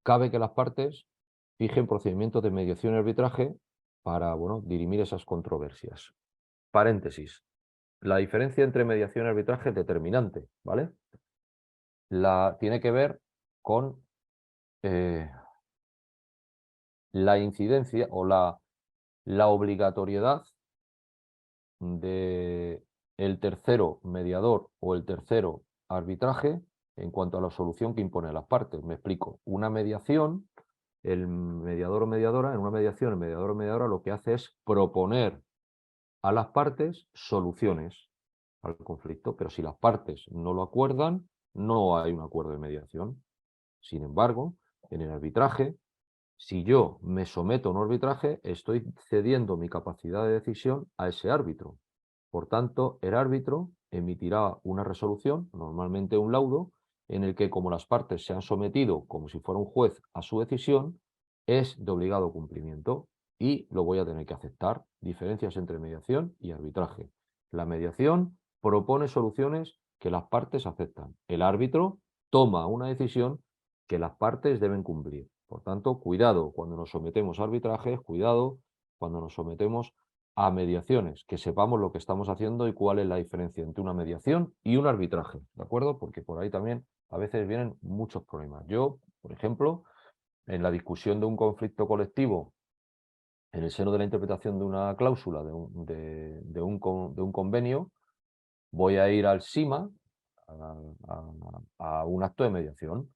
cabe que las partes fijen procedimientos de mediación y arbitraje para, bueno, dirimir esas controversias. Paréntesis. La diferencia entre mediación y arbitraje es determinante, ¿vale? Tiene que ver con la incidencia o la obligatoriedad de el tercero mediador o el tercero arbitraje en cuanto a la solución que impone las partes. Me explico. Una mediación, el mediador o mediadora, en una mediación, el mediador o mediadora lo que hace es proponer a las partes soluciones al conflicto, pero si las partes no lo acuerdan, no hay un acuerdo de mediación. Sin embargo, en el arbitraje, si yo me someto a un arbitraje, estoy cediendo mi capacidad de decisión a ese árbitro. Por tanto, el árbitro emitirá una resolución, normalmente un laudo, en el que, como las partes se han sometido, como si fuera un juez, a su decisión, es de obligado cumplimiento y lo voy a tener que aceptar. Diferencias entre mediación y arbitraje. La mediación propone soluciones que las partes aceptan. El árbitro toma una decisión que las partes deben cumplir. Por tanto, cuidado cuando nos sometemos a arbitrajes, cuidado cuando nos sometemos a mediaciones, que sepamos lo que estamos haciendo y cuál es la diferencia entre una mediación y un arbitraje, ¿de acuerdo? Porque por ahí también a veces vienen muchos problemas. Yo, por ejemplo, en la discusión de un conflicto colectivo, en el seno de la interpretación de una cláusula de un convenio, voy a ir al SIMA a un acto de mediación.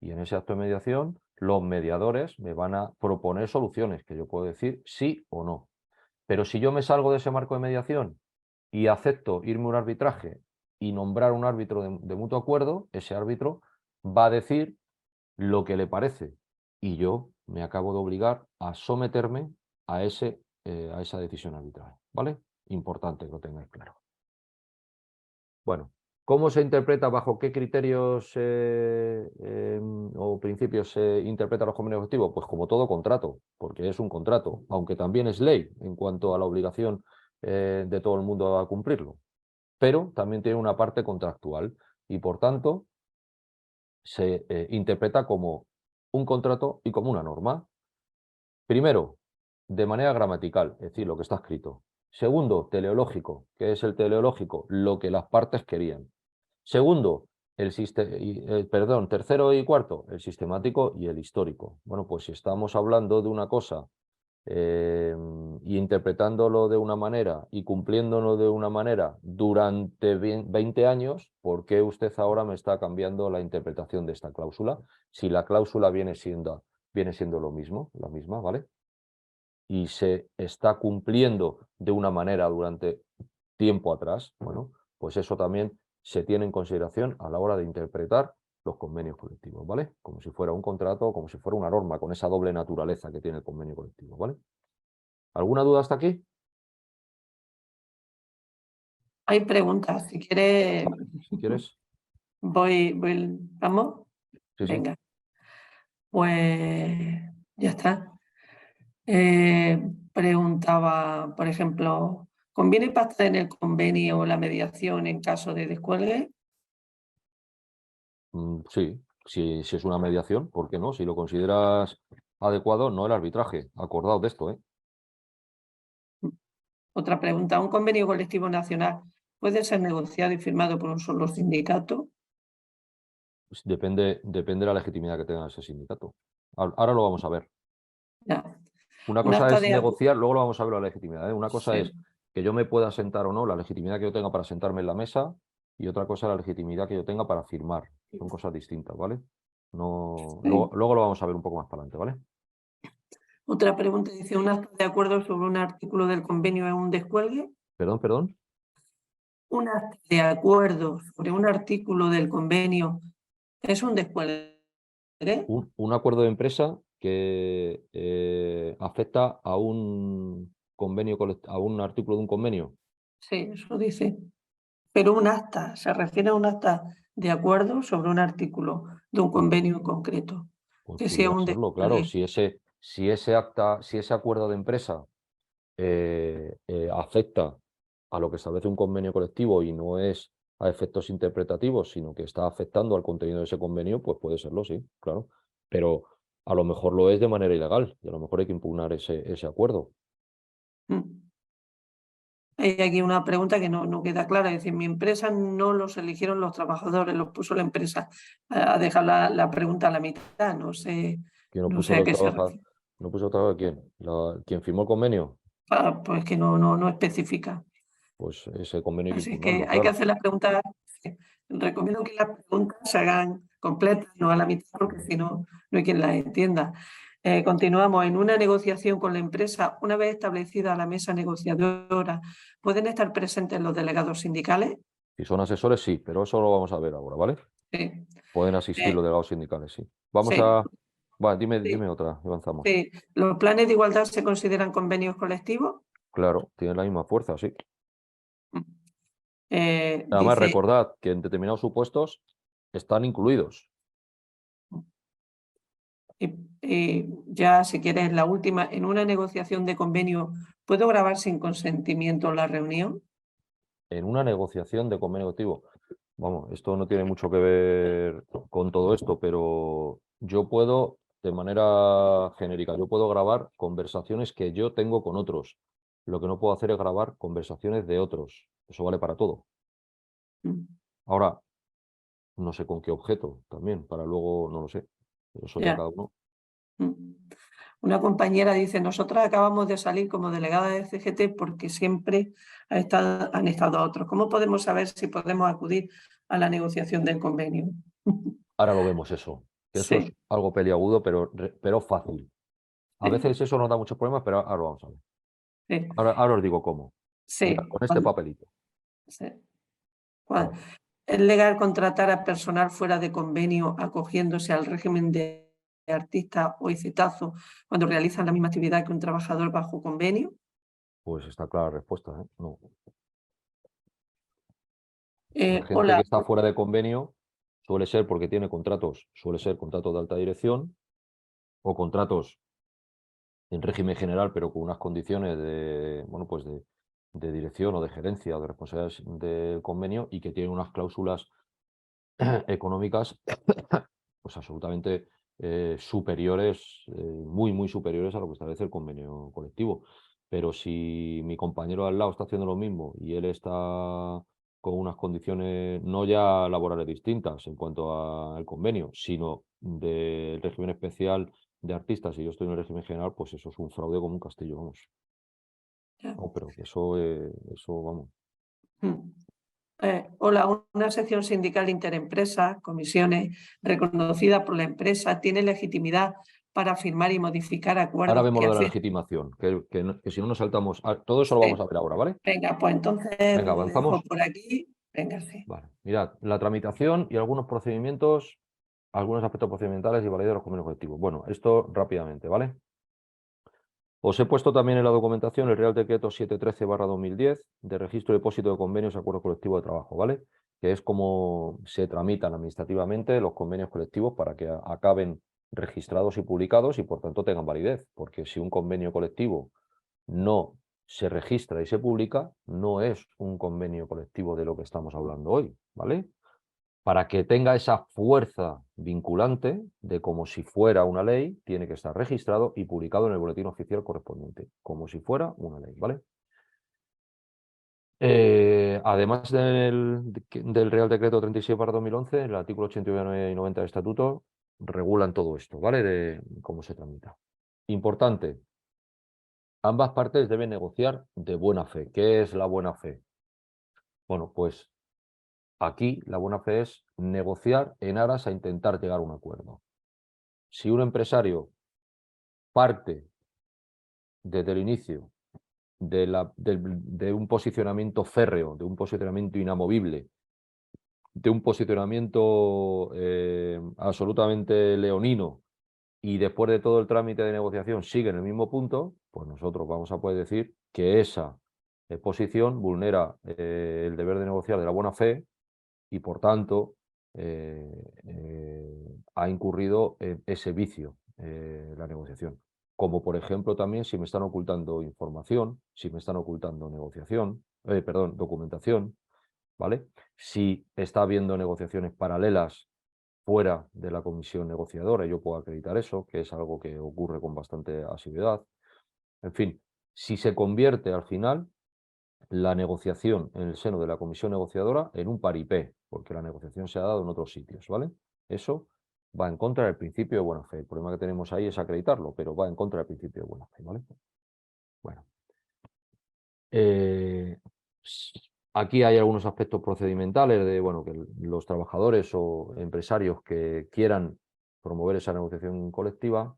Y en ese acto de mediación, los mediadores me van a proponer soluciones que yo puedo decir sí o no. Pero si yo me salgo de ese marco de mediación y acepto irme a un arbitraje y nombrar un árbitro de mutuo acuerdo, ese árbitro va a decir lo que le parece y yo me acabo de obligar a someterme a esa decisión arbitral, ¿vale? Importante que lo tengáis claro. Bueno, ¿cómo se interpreta, bajo qué criterios o principios se interpretan los convenios colectivos? Pues como todo contrato, porque es un contrato, aunque también es ley en cuanto a la obligación de todo el mundo a cumplirlo. Pero también tiene una parte contractual y, por tanto, se interpreta como un contrato y como una norma. Primero, de manera gramatical, es decir, lo que está escrito. Segundo, teleológico. ¿Qué es el teleológico? Lo que las partes querían. Segundo, tercero y cuarto, el sistemático y el histórico. Bueno, pues si estamos hablando de una cosa y interpretándolo de una manera y cumpliéndolo de una manera durante 20 años, ¿por qué usted ahora me está cambiando la interpretación de esta cláusula? Si la cláusula viene siendo lo mismo, la misma, ¿vale? Y se está cumpliendo de una manera durante tiempo atrás, bueno, pues eso también se tiene en consideración a la hora de interpretar los convenios colectivos, ¿vale? Como si fuera un contrato o como si fuera una norma, con esa doble naturaleza que tiene el convenio colectivo, ¿vale? ¿Alguna duda hasta aquí? Hay preguntas, si quieres, Si quieres. vamos. Sí, sí. Venga, pues ya está. Preguntaba, por ejemplo, ¿conviene pactar en el convenio la mediación en caso de descuelgue? Sí, si es una mediación, ¿por qué no? Si lo consideras adecuado, no el arbitraje. Acordado de esto, ¿eh? Otra pregunta, ¿un convenio colectivo nacional puede ser negociado y firmado por un solo sindicato? Pues depende de la legitimidad que tenga ese sindicato. Ahora lo vamos a ver. Ya. Una Un cosa acta es de negociar, luego lo vamos a ver la legitimidad, ¿eh? Una cosa sí. es que yo me pueda sentar o no, la legitimidad que yo tenga para sentarme en la mesa, y otra cosa es la legitimidad que yo tenga para firmar. Son cosas distintas, ¿vale? No, Sí. luego lo vamos a ver un poco más para adelante, ¿vale? Otra pregunta dice, ¿un acta de acuerdo sobre un artículo del convenio es un descuelgue? Perdón. ¿Un acta de acuerdo sobre un artículo del convenio es un descuelgue? Un acuerdo de empresa que afecta a un convenio, a un artículo de un convenio. Sí, eso dice. Pero un acta, se refiere a un acta de acuerdo sobre un artículo de un convenio en concreto. Pues Que sea pudiera un serlo, claro. descuelgue. Si ese acuerdo de empresa afecta a lo que establece un convenio colectivo y no es a efectos interpretativos, sino que está afectando al contenido de ese convenio, pues puede serlo, sí, claro. Pero a lo mejor lo es de manera ilegal y a lo mejor hay que impugnar ese acuerdo. Mm. Hay aquí una pregunta que no queda clara. Es decir, mi empresa no los eligieron los trabajadores, los puso la empresa. A dejar la pregunta a la mitad. No sé, ¿Quién no no puso sé a los qué se trabajadores? refiere. ¿No puso trabajo quién? ¿Quién firmó el convenio? Pues que no especifica. Pues ese convenio hay que Así que impugnarlo, hay que claro. hacer las preguntas. Recomiendo que las preguntas se hagan completas, no a la mitad, porque si no, no hay quien las entienda. Continuamos. En una negociación con la empresa, una vez establecida la mesa negociadora, ¿pueden estar presentes los delegados sindicales? Si son asesores, sí, pero eso lo vamos a ver ahora, ¿vale? Sí, Pueden asistir Eh, los delegados sindicales, sí. Vamos sí, a... Bueno, sí, dime otra, avanzamos. sí. ¿Los planes de igualdad se consideran convenios colectivos? Claro, tienen la misma fuerza, sí. Además, Dice, recordad que en determinados supuestos están incluidos. y ya si quieres la última, en una negociación de convenio, ¿puedo grabar sin consentimiento la reunión? En una negociación de convenio colectivo. Vamos, esto no tiene mucho que ver con todo esto, pero yo puedo, de manera genérica, yo puedo grabar conversaciones que yo tengo con otros. Lo que no puedo hacer es grabar conversaciones de otros. Eso vale para todo. Mm, Ahora, no sé con qué objeto también, para luego, no lo sé. Eso ya ya. cada uno. Mm. Una compañera dice, nosotras acabamos de salir como delegada de CGT porque siempre han estado otros. ¿Cómo podemos saber si podemos acudir a la negociación del convenio? Ahora lo vemos eso. Que eso es Sí, algo peliagudo, pero fácil. A sí, veces eso nos da muchos problemas, pero ahora lo vamos a ver. sí, Ahora os digo cómo. Mira, sí. con este papelito. Sí. A ver. ¿Es legal contratar a personal fuera de convenio acogiéndose al régimen de artista o incitazo cuando realizan la misma actividad que un trabajador bajo convenio? Pues está clara la respuesta, ¿eh? No. La gente que Hola, está fuera de convenio suele ser porque tiene contratos, suele ser contratos de alta dirección o contratos en régimen general, pero con unas condiciones de, bueno, pues de dirección o de gerencia o de responsabilidades del convenio y que tienen unas cláusulas económicas pues absolutamente superiores, muy superiores a lo que establece el convenio colectivo. Pero si mi compañero al lado está haciendo lo mismo y él está con unas condiciones no ya laborales distintas en cuanto al convenio, sino del régimen especial de artistas y yo estoy en el régimen general, pues eso es un fraude como un castillo, vamos. ya. No, pero eso vamos. Mm. Hola, una sección sindical interempresa, comisiones reconocida por la empresa, tiene legitimidad para firmar y modificar Ahora acuerdos vemos que lo de la afecten. legitimación, que si no nos saltamos, todo eso lo vamos a ver ahora, ¿vale? Venga, pues entonces Venga, lo dejo avanzamos. por aquí. Venga, sí. Vale, mirad, la tramitación y algunos procedimientos, algunos aspectos procedimentales y validez de los convenios colectivos. Bueno, esto rápidamente, ¿vale? Os he puesto también en la documentación el Real Decreto 713/2010 de registro y depósito de convenios y acuerdos colectivos de trabajo, ¿vale? Que es como se tramitan administrativamente los convenios colectivos para que acaben registrados y publicados y por tanto tengan validez, porque si un convenio colectivo no se registra y se publica, no es un convenio colectivo de lo que estamos hablando hoy, ¿vale? Para que tenga esa fuerza vinculante de como si fuera una ley, tiene que estar registrado y publicado en el boletín oficial correspondiente, como si fuera una ley, ¿vale? Además del Real Decreto 36/2011, el artículo 89 y 90 del Estatuto regulan todo esto, ¿vale? De cómo se tramita. Importante, ambas partes deben negociar de buena fe. ¿Qué es la buena fe? Bueno, pues aquí la buena fe es negociar en aras a intentar llegar a un acuerdo. Si un empresario parte desde el inicio de un posicionamiento férreo, de un posicionamiento inamovible, de un posicionamiento absolutamente leonino y después de todo el trámite de negociación sigue en el mismo punto, pues nosotros vamos a poder decir que esa posición vulnera el deber de negociar de la buena fe y por tanto ha incurrido en ese vicio la negociación. Como por ejemplo también si me están ocultando información, si me están ocultando documentación, ¿vale? Si está habiendo negociaciones paralelas fuera de la comisión negociadora, yo puedo acreditar eso, que es algo que ocurre con bastante asiduidad. En fin, si se convierte al final la negociación en el seno de la comisión negociadora en un paripé, porque la negociación se ha dado en otros sitios, ¿vale? Eso va en contra del principio de buena fe. El problema que tenemos ahí es acreditarlo, pero va en contra del principio de buena fe, ¿vale? Bueno. Aquí hay algunos aspectos procedimentales de, bueno, que los trabajadores o empresarios que quieran promover esa negociación colectiva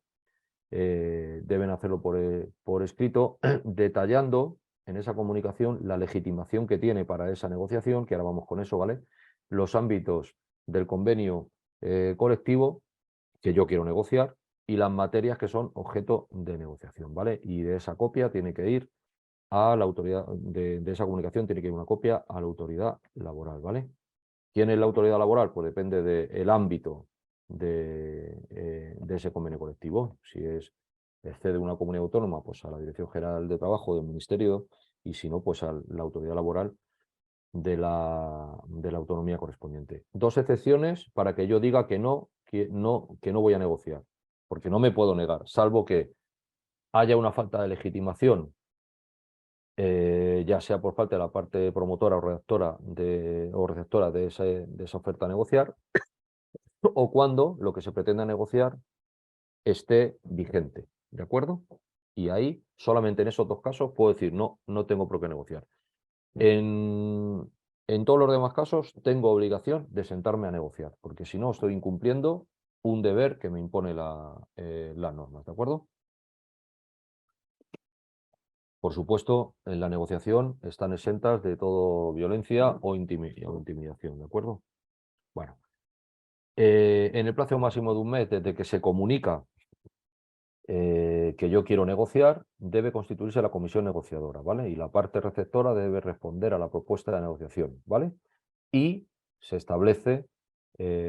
deben hacerlo por escrito, detallando en esa comunicación la legitimación que tiene para esa negociación, que ahora vamos con eso, ¿vale? Los ámbitos del convenio colectivo que yo quiero negociar y las materias que son objeto de negociación, ¿vale? Y de esa copia tiene que ir a la autoridad, de esa comunicación tiene que ir una copia a la autoridad laboral, ¿vale? ¿Quién es la autoridad laboral? Pues depende del ámbito de ese convenio colectivo. Si excede una comunidad autónoma, pues a la Dirección General de Trabajo del Ministerio, y si no, pues a la autoridad laboral de la autonomía correspondiente. Dos excepciones para que yo diga que no voy a negociar, porque no me puedo negar, salvo que haya una falta de legitimación, ya sea por parte de la parte promotora o receptora de esa oferta a negociar, o cuando lo que se pretenda negociar esté vigente, ¿de acuerdo? Y ahí, solamente en esos dos casos, puedo decir no tengo por qué negociar. En todos los demás casos tengo obligación de sentarme a negociar, porque si no estoy incumpliendo un deber que me impone las normas, ¿de acuerdo? Por supuesto, en la negociación están exentas de toda violencia o intimidación, ¿de acuerdo? Bueno, en el plazo máximo de un mes desde que se comunica que yo quiero negociar, debe constituirse la comisión negociadora, ¿vale? Y la parte receptora debe responder a la propuesta de negociación, ¿vale? Y se establece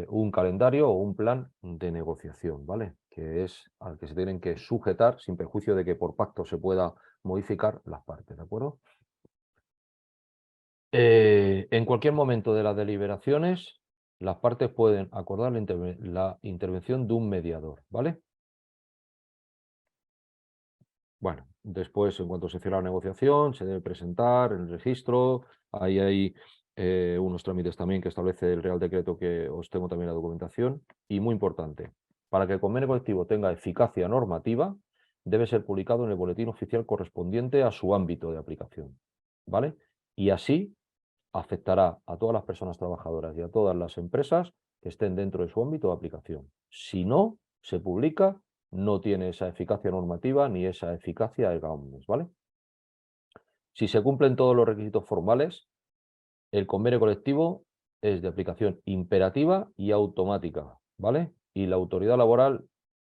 un calendario o un plan de negociación, ¿vale? Que es al que se tienen que sujetar sin perjuicio de que por pacto se pueda modificar las partes, ¿de acuerdo? En cualquier momento de las deliberaciones, las partes pueden acordar la intervención de un mediador, ¿vale? Bueno, después, en cuanto se cierra la negociación, se debe presentar en el registro. Ahí hay unos trámites también que establece el Real Decreto, que os tengo también la documentación. Y muy importante, para que el convenio colectivo tenga eficacia normativa, debe ser publicado en el boletín oficial correspondiente a su ámbito de aplicación, ¿vale? Y así afectará a todas las personas trabajadoras y a todas las empresas que estén dentro de su ámbito de aplicación. Si no se publica, no tiene esa eficacia normativa ni esa eficacia erga omnes, ¿vale? Si se cumplen todos los requisitos formales, el convenio colectivo es de aplicación imperativa y automática, ¿vale? Y la autoridad laboral,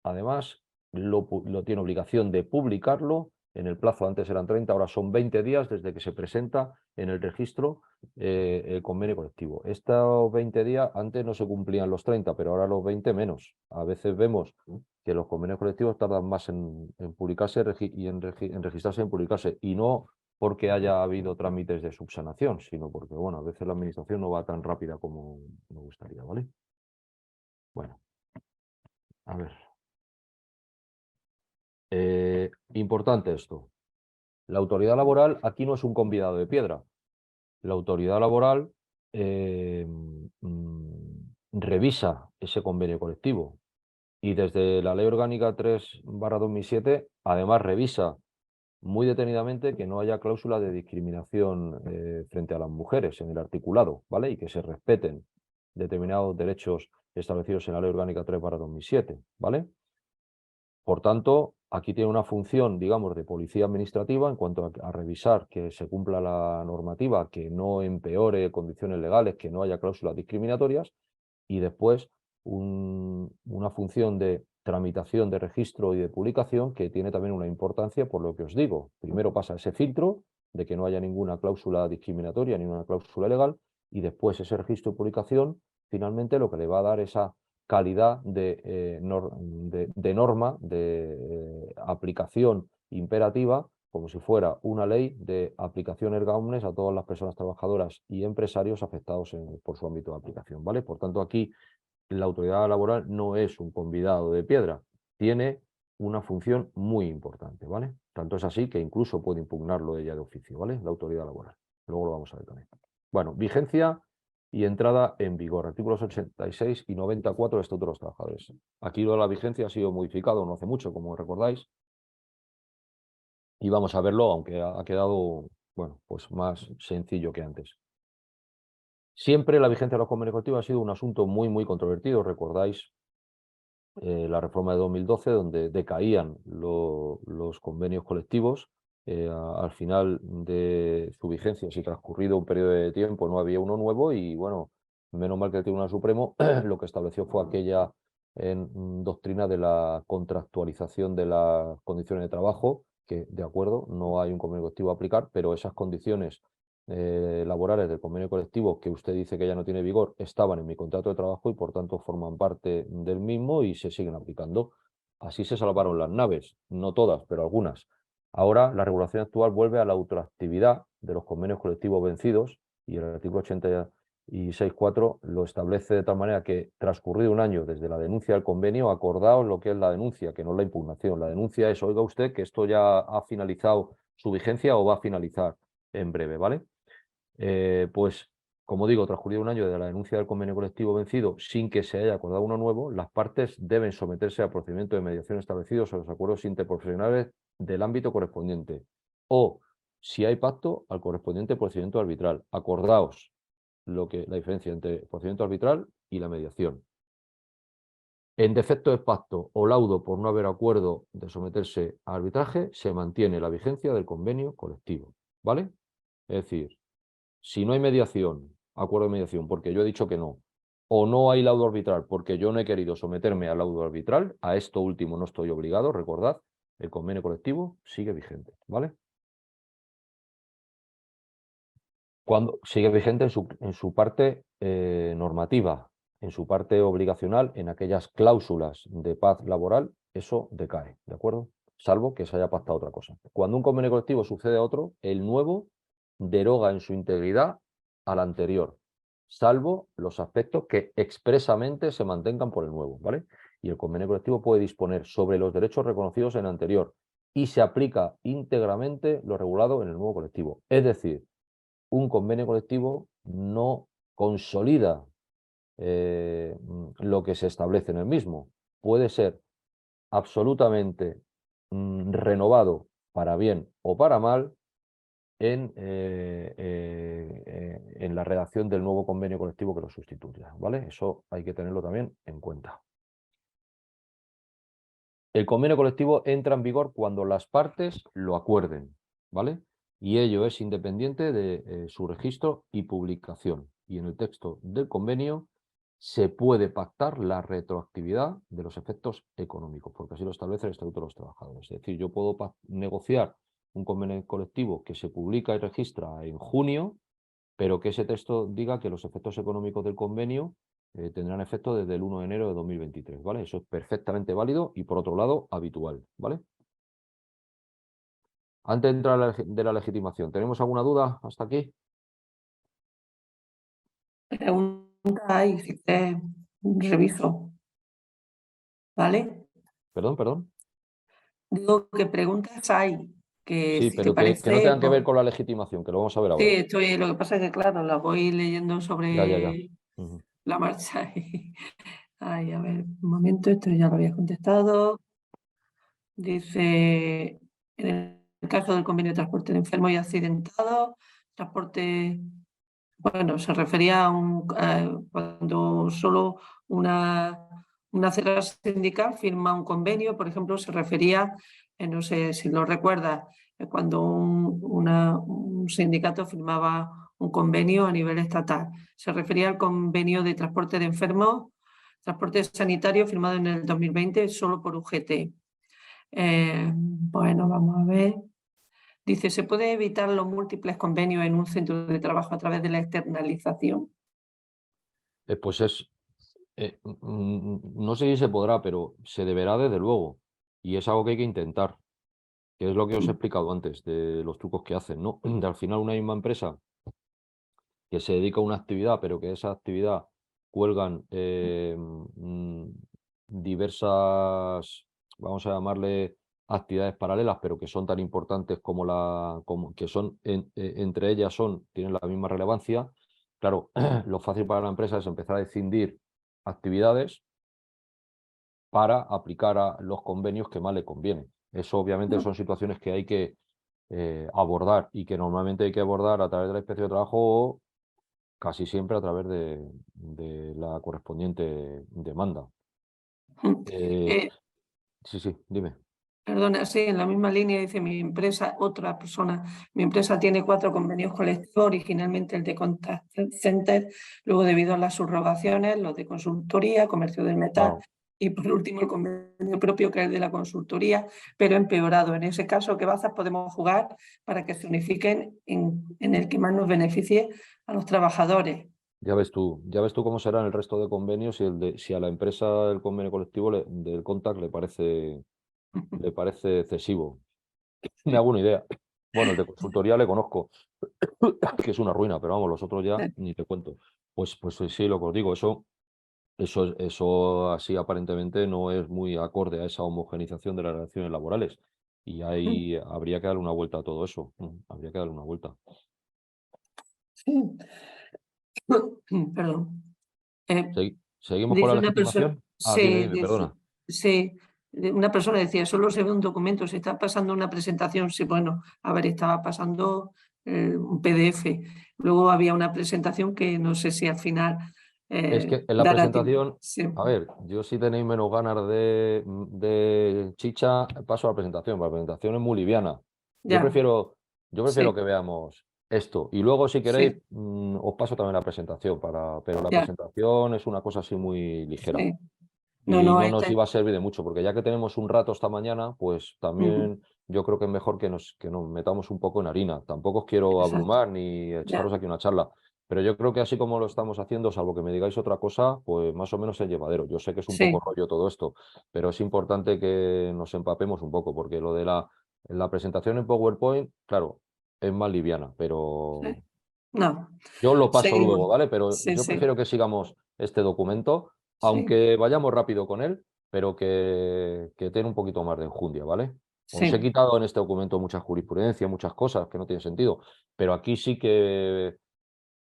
además, lo tiene obligación de publicarlo en el plazo. Antes eran 30, ahora son 20 días desde que se presenta en el registro el convenio colectivo. Estos 20 días, antes no se cumplían los 30, pero ahora los 20 menos. A veces vemos que los convenios colectivos tardan más en publicarse y en registrarse y en publicarse, y no porque haya habido trámites de subsanación, sino porque, bueno, a veces la administración no va tan rápida como me gustaría, ¿vale? Bueno, a ver. Importante esto. La autoridad laboral aquí no es un convidado de piedra. La autoridad laboral revisa ese convenio colectivo y desde la Ley Orgánica 3/2007, además revisa muy detenidamente que no haya cláusula de discriminación frente a las mujeres en el articulado, ¿vale? Y que se respeten determinados derechos establecidos en la Ley Orgánica 3/2007, ¿vale? Por tanto, aquí tiene una función, digamos, de policía administrativa en cuanto a revisar que se cumpla la normativa, que no empeore condiciones legales, que no haya cláusulas discriminatorias, y después una función de tramitación de registro y de publicación que tiene también una importancia por lo que os digo. Primero pasa ese filtro de que no haya ninguna cláusula discriminatoria ni una cláusula legal, y después ese registro y publicación finalmente lo que le va a dar esa calidad de norma, de aplicación imperativa, como si fuera una ley de aplicación erga omnes a todas las personas trabajadoras y empresarios afectados por su ámbito de aplicación, ¿vale? Por tanto, aquí la autoridad laboral no es un convidado de piedra, tiene una función muy importante, ¿vale? Tanto es así que incluso puede impugnarlo ella de oficio, ¿vale? La autoridad laboral. Luego lo vamos a ver también. Bueno, vigencia y entrada en vigor. Artículos 86 y 94 del Estatuto de los Trabajadores. Aquí lo de la vigencia ha sido modificado no hace mucho, como recordáis. Y vamos a verlo, aunque ha quedado, bueno, pues más sencillo que antes. Siempre la vigencia de los convenios colectivos ha sido un asunto muy controvertido. Recordáis la reforma de 2012, donde decaían los convenios colectivos. Al final de su vigencia, si transcurrido un periodo de tiempo no había uno nuevo y, bueno, Menos mal que el Tribunal Supremo lo que estableció fue aquella doctrina de la contractualización de las condiciones de trabajo, que de acuerdo, no hay un convenio colectivo a aplicar, pero esas condiciones laborales del convenio colectivo que usted dice que ya no tiene vigor estaban en mi contrato de trabajo y por tanto forman parte del mismo y se siguen aplicando. Así se salvaron las naves, no todas, pero algunas. Ahora la regulación actual vuelve a la ultraactividad de los convenios colectivos vencidos y el artículo 86.4 lo establece de tal manera que transcurrido un año desde la denuncia del convenio, acordaos lo que es la denuncia, que no es la impugnación. La denuncia es, oiga usted, que esto ya ha finalizado su vigencia o va a finalizar en breve, ¿vale? Pues, como digo, transcurrido un año de la denuncia del convenio colectivo vencido sin que se haya acordado uno nuevo, las partes deben someterse al procedimiento de mediación establecidos en los acuerdos interprofesionales del ámbito correspondiente o, si hay pacto, al correspondiente procedimiento arbitral. Acordaos la diferencia entre el procedimiento arbitral y la mediación. En defecto de pacto o laudo por no haber acuerdo de someterse a arbitraje, se mantiene la vigencia del convenio colectivo, ¿vale? Es decir, si no hay mediación, acuerdo de mediación, porque yo he dicho que no, o no hay laudo arbitral porque yo no he querido someterme al laudo arbitral, a esto último no estoy obligado, recordad, el convenio colectivo sigue vigente, ¿vale? Cuando sigue vigente en su parte normativa, en su parte obligacional, en aquellas cláusulas de paz laboral, eso decae, ¿de acuerdo? Salvo que se haya pactado otra cosa. Cuando un convenio colectivo sucede a otro, el nuevo deroga en su integridad al anterior, salvo los aspectos que expresamente se mantengan por el nuevo, ¿vale? Y el convenio colectivo puede disponer sobre los derechos reconocidos en el anterior y se aplica íntegramente lo regulado en el nuevo colectivo. Es decir, un convenio colectivo no consolida lo que se establece en el mismo. Puede ser absolutamente renovado para bien o para mal en la redacción del nuevo convenio colectivo que lo sustituya, ¿vale? Eso hay que tenerlo también en cuenta. El convenio colectivo entra en vigor cuando las partes lo acuerden, ¿vale? Y ello es independiente de su registro y publicación. Y en el texto del convenio se puede pactar la retroactividad de los efectos económicos, porque así lo establece el Estatuto de los Trabajadores. Es decir, yo puedo negociar un convenio colectivo que se publica y registra en junio, pero que ese texto diga que los efectos económicos del convenio tendrán efecto desde el 1 de enero de 2023, ¿vale? Eso es perfectamente válido y, por otro lado, habitual, ¿vale? Antes de entrar de la legitimación, ¿tenemos alguna duda hasta aquí? Pregunta ahí, si te reviso, ¿vale? Perdón. Digo que preguntas hay, que Sí, si te pero que no parece, tengan que ver con la legitimación, que lo vamos a ver ahora. sí, lo que pasa es que, claro, la voy leyendo Ya. sobre Ujú. la marcha. Ay, a ver, un momento, esto ya lo había contestado. Dice, en el caso del convenio de transporte de enfermos y accidentados, transporte, bueno, se refería a cuando solo una central sindical firma un convenio, por ejemplo, se refería, no sé si lo recuerdas, cuando un sindicato firmaba un convenio a nivel estatal. Se refería al convenio de transporte de enfermos, transporte sanitario firmado en el 2020 solo por UGT. Bueno, vamos a ver. Dice, ¿se puede evitar los múltiples convenios en un centro de trabajo a través de la externalización? Pues no sé si se podrá, pero se deberá desde luego. Y es algo que hay que intentar, que es lo que os he explicado antes, de los trucos que hacen, ¿no? De al final una misma empresa que se dedica a una actividad, pero que esa actividad cuelgan diversas, vamos a llamarle actividades paralelas, pero que son tan importantes como que son entre ellas tienen la misma relevancia. Claro, lo fácil para la empresa es empezar a escindir actividades para aplicar a los convenios que más le convienen. Eso obviamente son situaciones que hay que abordar y que normalmente hay que abordar a través de la Inspección de Trabajo o casi siempre a través de la correspondiente demanda. Eh, Sí, dime. Perdona, sí, en la misma línea dice mi empresa, otra persona, mi empresa tiene 4 convenios colectivos, originalmente el de Contact Center, luego debido a las subrogaciones, los de consultoría, comercio del metal Claro. y por último el convenio propio que es el de la consultoría, pero empeorado. En ese caso, ¿qué bazas podemos jugar para que se unifiquen en el que más nos beneficie a los trabajadores? Ya ves tú cómo serán el resto de convenios si a la empresa el convenio colectivo del Contact le parece excesivo. Me hago una idea. Bueno, el de consultoría le conozco, que es una ruina, pero vamos, los otros ya ni te cuento. Pues sí, lo que os digo, eso así aparentemente no es muy acorde a esa homogenización de las relaciones laborales. Y ahí habría que darle una vuelta a todo eso. Habría que darle una vuelta. Sí. Perdón. ¿Seguimos con Dice la una persona, legitimación? sí, Dime, perdona. sí, una persona decía, solo se ve un documento, se está pasando una presentación, sí, bueno, a ver, estaba pasando un PDF. Luego había una presentación que no sé si al final Es que en la dará tiempo. presentación, Sí, a ver, yo si tenéis menos ganas de chicha, paso a la presentación, porque la presentación es muy liviana. Yo ya, prefiero sí, que veamos esto. Y luego, si queréis, sí, os paso también la presentación, pero la ya, presentación es una cosa así muy ligera. sí. No, Y no, no nos iba a servir de mucho, porque ya que tenemos un rato esta mañana, pues Ujú, también yo creo que es mejor que nos metamos un poco en harina. Tampoco os quiero exacto, abrumar ni ya, echaros aquí una charla, pero yo creo que así como lo estamos haciendo, salvo que me digáis otra cosa, pues más o menos es llevadero. Yo sé que es un poco sí, rollo todo esto, pero es importante que nos empapemos un poco, porque lo de la presentación en PowerPoint, claro, es más liviana, pero sí. No, yo lo paso seguimos. luego, ¿vale? Pero Sí, yo sí, prefiero que sigamos este documento, sí, aunque vayamos rápido con él, pero que tenga un poquito más de enjundia, ¿vale? Os he sí, quitado en este documento mucha jurisprudencia, muchas cosas que no tienen sentido, pero aquí sí que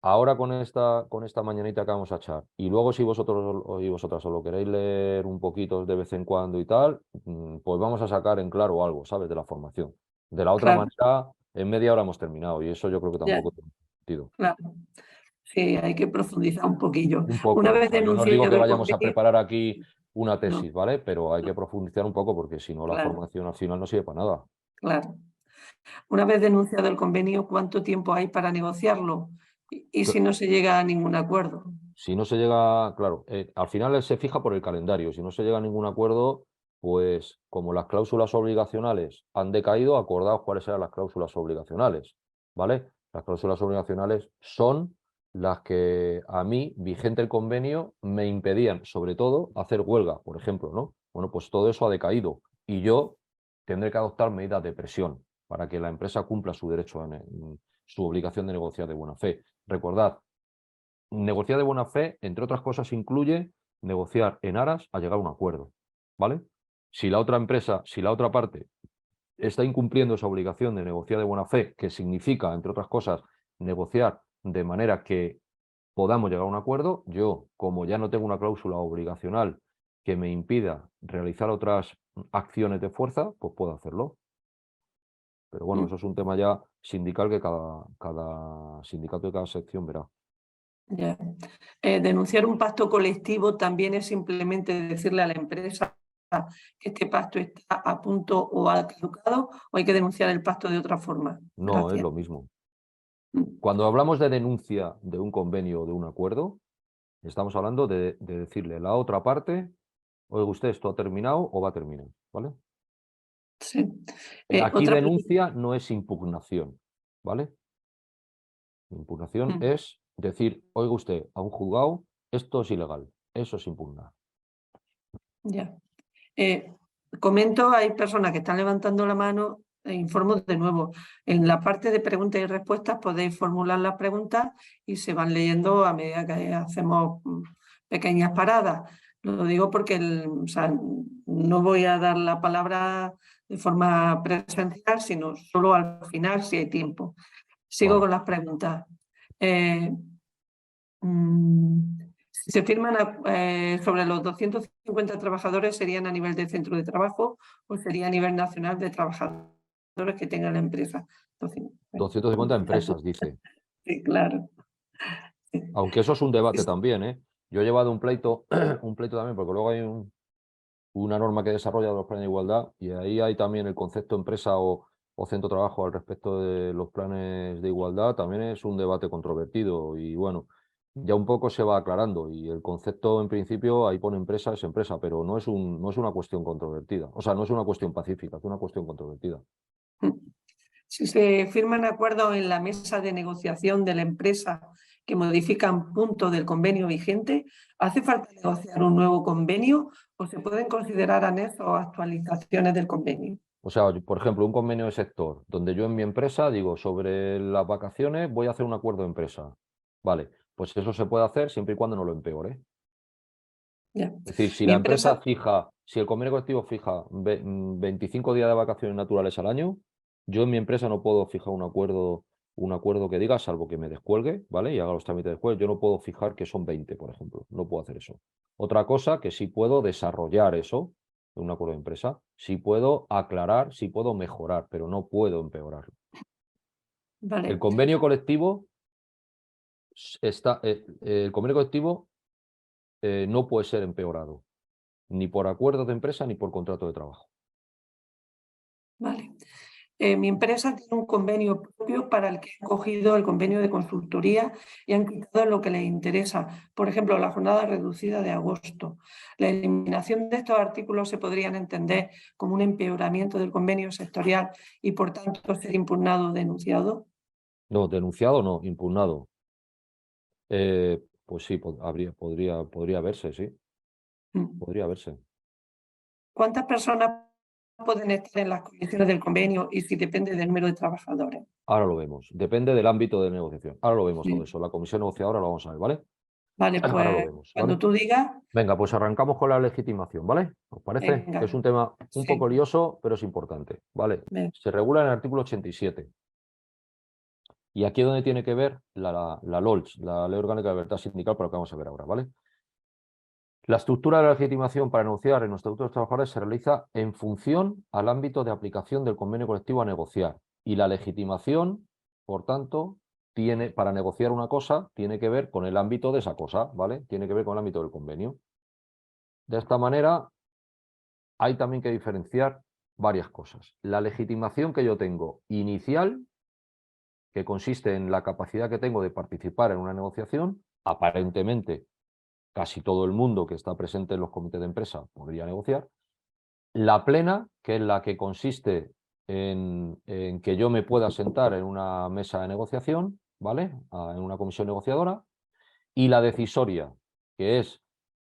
ahora con esta mañanita que vamos a echar, y luego si vosotros y vosotras os lo queréis leer un poquito de vez en cuando y tal, pues vamos a sacar en claro algo, ¿sabes? De la formación. De la otra claro, manera, en media hora hemos terminado y eso yo creo que ya, tampoco tiene sentido. claro. Sí, hay que profundizar un poquillo. Un poco. Una O vez sea, yo no os digo denunciado que el vayamos a convenio, preparar aquí una no, tesis, ¿vale? Pero hay que no, profundizar un poco porque si no la claro, formación al final no sirve para nada. claro. Una vez denunciado el convenio, ¿cuánto tiempo hay para negociarlo? Y si Que- no se llega a ningún acuerdo. Si no se llega, claro, al final se fija por el calendario. Si no se llega a ningún acuerdo, pues como las cláusulas obligacionales han decaído, acordaos cuáles eran las cláusulas obligacionales, ¿vale? Las cláusulas obligacionales son las que a mí, vigente el convenio, me impedían, sobre todo, hacer huelga, por ejemplo, ¿no? Bueno, pues todo eso ha decaído y yo tendré que adoptar medidas de presión para que la empresa cumpla su derecho, en su obligación de negociar de buena fe. Recordad, negociar de buena fe, entre otras cosas, incluye negociar en aras a llegar a un acuerdo, ¿vale? Si la otra empresa, si la otra parte está incumpliendo esa obligación de negociar de buena fe, que significa, entre otras cosas, negociar de manera que podamos llegar a un acuerdo, yo, como ya no tengo una cláusula obligacional que me impida realizar otras acciones de fuerza, pues puedo hacerlo. Pero bueno, Mm, eso es un tema ya sindical que cada sindicato y cada sección verá. ya. Denunciar un pacto colectivo también es simplemente decirle a la empresa que este pacto está a punto o ha caducado, o hay que denunciar el pacto de otra forma. No, es Gracias. lo mismo. Mm, Cuando hablamos de denuncia de un convenio o de un acuerdo, estamos hablando de decirle a la otra parte, oiga usted, esto ha terminado o va a terminar, ¿vale? sí. Aquí Otra pregunta. denuncia no es impugnación, ¿vale? Impugnación Mm, es decir, oiga usted, a un juzgado, esto es ilegal, eso es impugnar. ya. Comento, hay personas que están levantando la mano e informo de nuevo. En la parte de preguntas y respuestas podéis formular las preguntas y se van leyendo a medida que hacemos pequeñas paradas. Lo digo porque o sea, no voy a dar la palabra de forma presencial, sino solo al final si hay tiempo. Sigo Vale. con las preguntas. Eh, Si se firman sobre los 250 trabajadores, ¿serían a nivel de centro de trabajo o sería a nivel nacional de trabajadores que tenga la empresa? 250 empresas, dice. Sí, claro. Sí. Aunque eso es un debate también, ¿eh? Yo he llevado un pleito, un pleito también, porque luego hay una norma que desarrolla los planes de igualdad, y ahí hay también el concepto empresa o centro de trabajo al respecto de los planes de igualdad, también es un debate controvertido y bueno, ya un poco se va aclarando y el concepto en principio ahí pone empresa, es empresa, pero no es una cuestión controvertida, o sea, no es una cuestión pacífica, es una cuestión controvertida. Si se firman acuerdos en la mesa de negociación de la empresa que modifican puntos del convenio vigente, ¿hace falta negociar un nuevo convenio o se pueden considerar anexos o actualizaciones del convenio? O sea, por ejemplo, un convenio de sector, donde yo en mi empresa digo, sobre las vacaciones voy a hacer un acuerdo de empresa. Vale, pues eso se puede hacer siempre y cuando no lo empeore. Ya. Es decir, si Mi la empresa empresa, fija, si el convenio colectivo fija 25 días de vacaciones naturales al año, yo en mi empresa no puedo fijar un acuerdo que diga, salvo que me descuelgue, ¿vale? Y haga los trámites después, yo no puedo fijar que son 20, por ejemplo. No puedo hacer eso. Otra cosa que sí puedo desarrollar eso, un acuerdo de empresa, sí puedo aclarar, sí puedo mejorar, pero no puedo empeorarlo. El vale, convenio colectivo no puede ser empeorado, ni por acuerdo de empresa ni por contrato de trabajo. vale. Mi empresa tiene un convenio propio para el que han cogido el convenio de consultoría y han quitado lo que les interesa. Por ejemplo, la jornada reducida de agosto. La eliminación de estos artículos se podrían entender como un empeoramiento del convenio sectorial y, por tanto, ser impugnado o denunciado. No, denunciado no, impugnado. Pues sí, podría verse, sí, Mm. podría verse. ¿Cuántas personas pueden estar en las condiciones del convenio y si depende del número de trabajadores? Ahora lo vemos. Depende del ámbito de negociación. Ahora lo vemos todo Sí. eso. La comisión negociadora lo vamos a ver, ¿vale? Vale, Ahora lo pues vemos, ¿vale? cuando tú digas, Venga, pues arrancamos con la legitimación, ¿vale? ¿Os parece? Que venga, es un tema un sí, poco lioso, pero es importante, ¿vale? venga. Se regula en el artículo 87. Y aquí es donde tiene que ver la LOLS, la Ley Orgánica de Libertad Sindical, para lo que vamos a ver ahora, ¿vale? La estructura de la legitimación para negociar en los estatutos de los trabajadores se realiza en función al ámbito de aplicación del convenio colectivo a negociar. Y la legitimación, por tanto, para negociar una cosa, tiene que ver con el ámbito de esa cosa, ¿vale? Tiene que ver con el ámbito del convenio. De esta manera, hay también que diferenciar varias cosas. La legitimación que yo tengo inicial, que consiste en la capacidad que tengo de participar en una negociación, aparentemente casi todo el mundo que está presente en los comités de empresa podría negociar. La plena, que es la que consiste en que yo me pueda sentar en una mesa de negociación, ¿vale? En una comisión negociadora. Y la decisoria, que es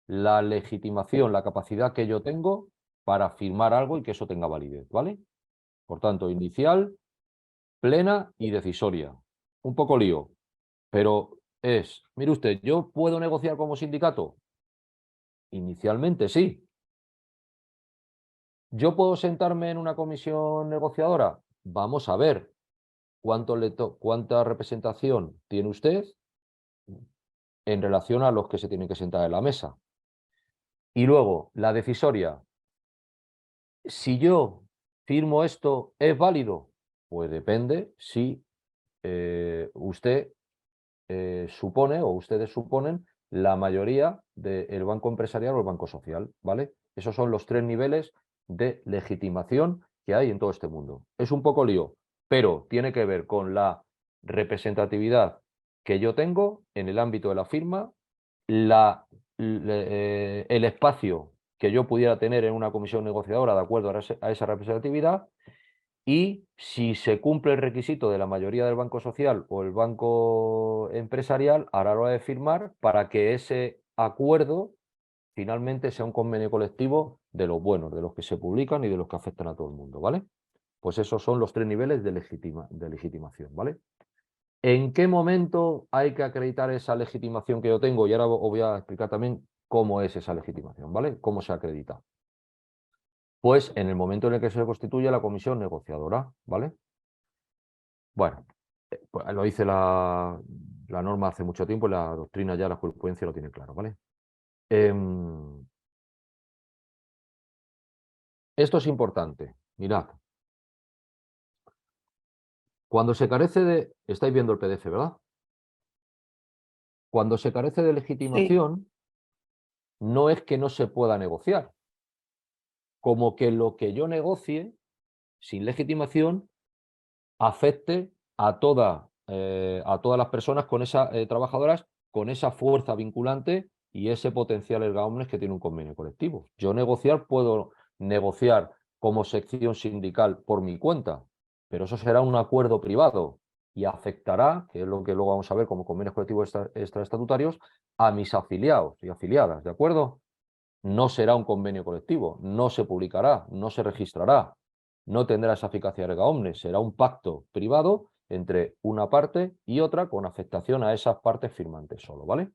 la legitimación, la capacidad que yo tengo para firmar algo y que eso tenga validez, ¿vale? Por tanto, inicial, plena y decisoria. Un poco lío, pero mire usted, ¿yo puedo negociar como sindicato? Inicialmente sí. ¿Yo puedo sentarme en una comisión negociadora? Vamos a ver cuánta representación tiene usted en relación a los que se tienen que sentar en la mesa. Y luego, la decisoria. Si yo firmo esto, ¿es válido? Pues depende si usted supone o ustedes suponen la mayoría del banco empresarial o el banco social, ¿vale? Esos son los 3 niveles de legitimación que hay en todo este mundo. Es un poco lío, pero tiene que ver con la representatividad que yo tengo en el ámbito de la firma, el espacio que yo pudiera tener en una comisión negociadora de acuerdo a esa representatividad. Y si se cumple el requisito de la mayoría del banco social o el banco empresarial, hará la hora de firmar para que ese acuerdo finalmente sea un convenio colectivo de los buenos, de los que se publican y de los que afectan a todo el mundo, ¿vale? Pues esos son los 3 niveles de legitimación, ¿vale? ¿En qué momento hay que acreditar esa legitimación que yo tengo? Y ahora os voy a explicar también cómo es esa legitimación, ¿vale? Cómo se acredita. Pues en el momento en el que se constituye la comisión negociadora, ¿vale? Bueno, pues lo dice la norma hace mucho tiempo y la doctrina ya, la jurisprudencia lo tiene claro, ¿vale? Esto es importante, mirad. Cuando se carece de... Estáis viendo el PDF, ¿verdad? Cuando se carece de Sí, legitimación, no es que no se pueda negociar. como que lo que yo negocie sin legitimación afecte a todas las personas con trabajadoras con esa fuerza vinculante y ese potencial erga omnes que tiene un convenio colectivo. Yo puedo negociar como sección sindical por mi cuenta, pero eso será un acuerdo privado y afectará, que es lo que luego vamos a ver como convenios colectivos extraestatutarios, a mis afiliados y afiliadas, ¿de acuerdo? No será un convenio colectivo, no se publicará, no se registrará, no tendrá esa eficacia erga omnes, será un pacto privado entre una parte y otra con afectación a esas partes firmantes solo, ¿vale?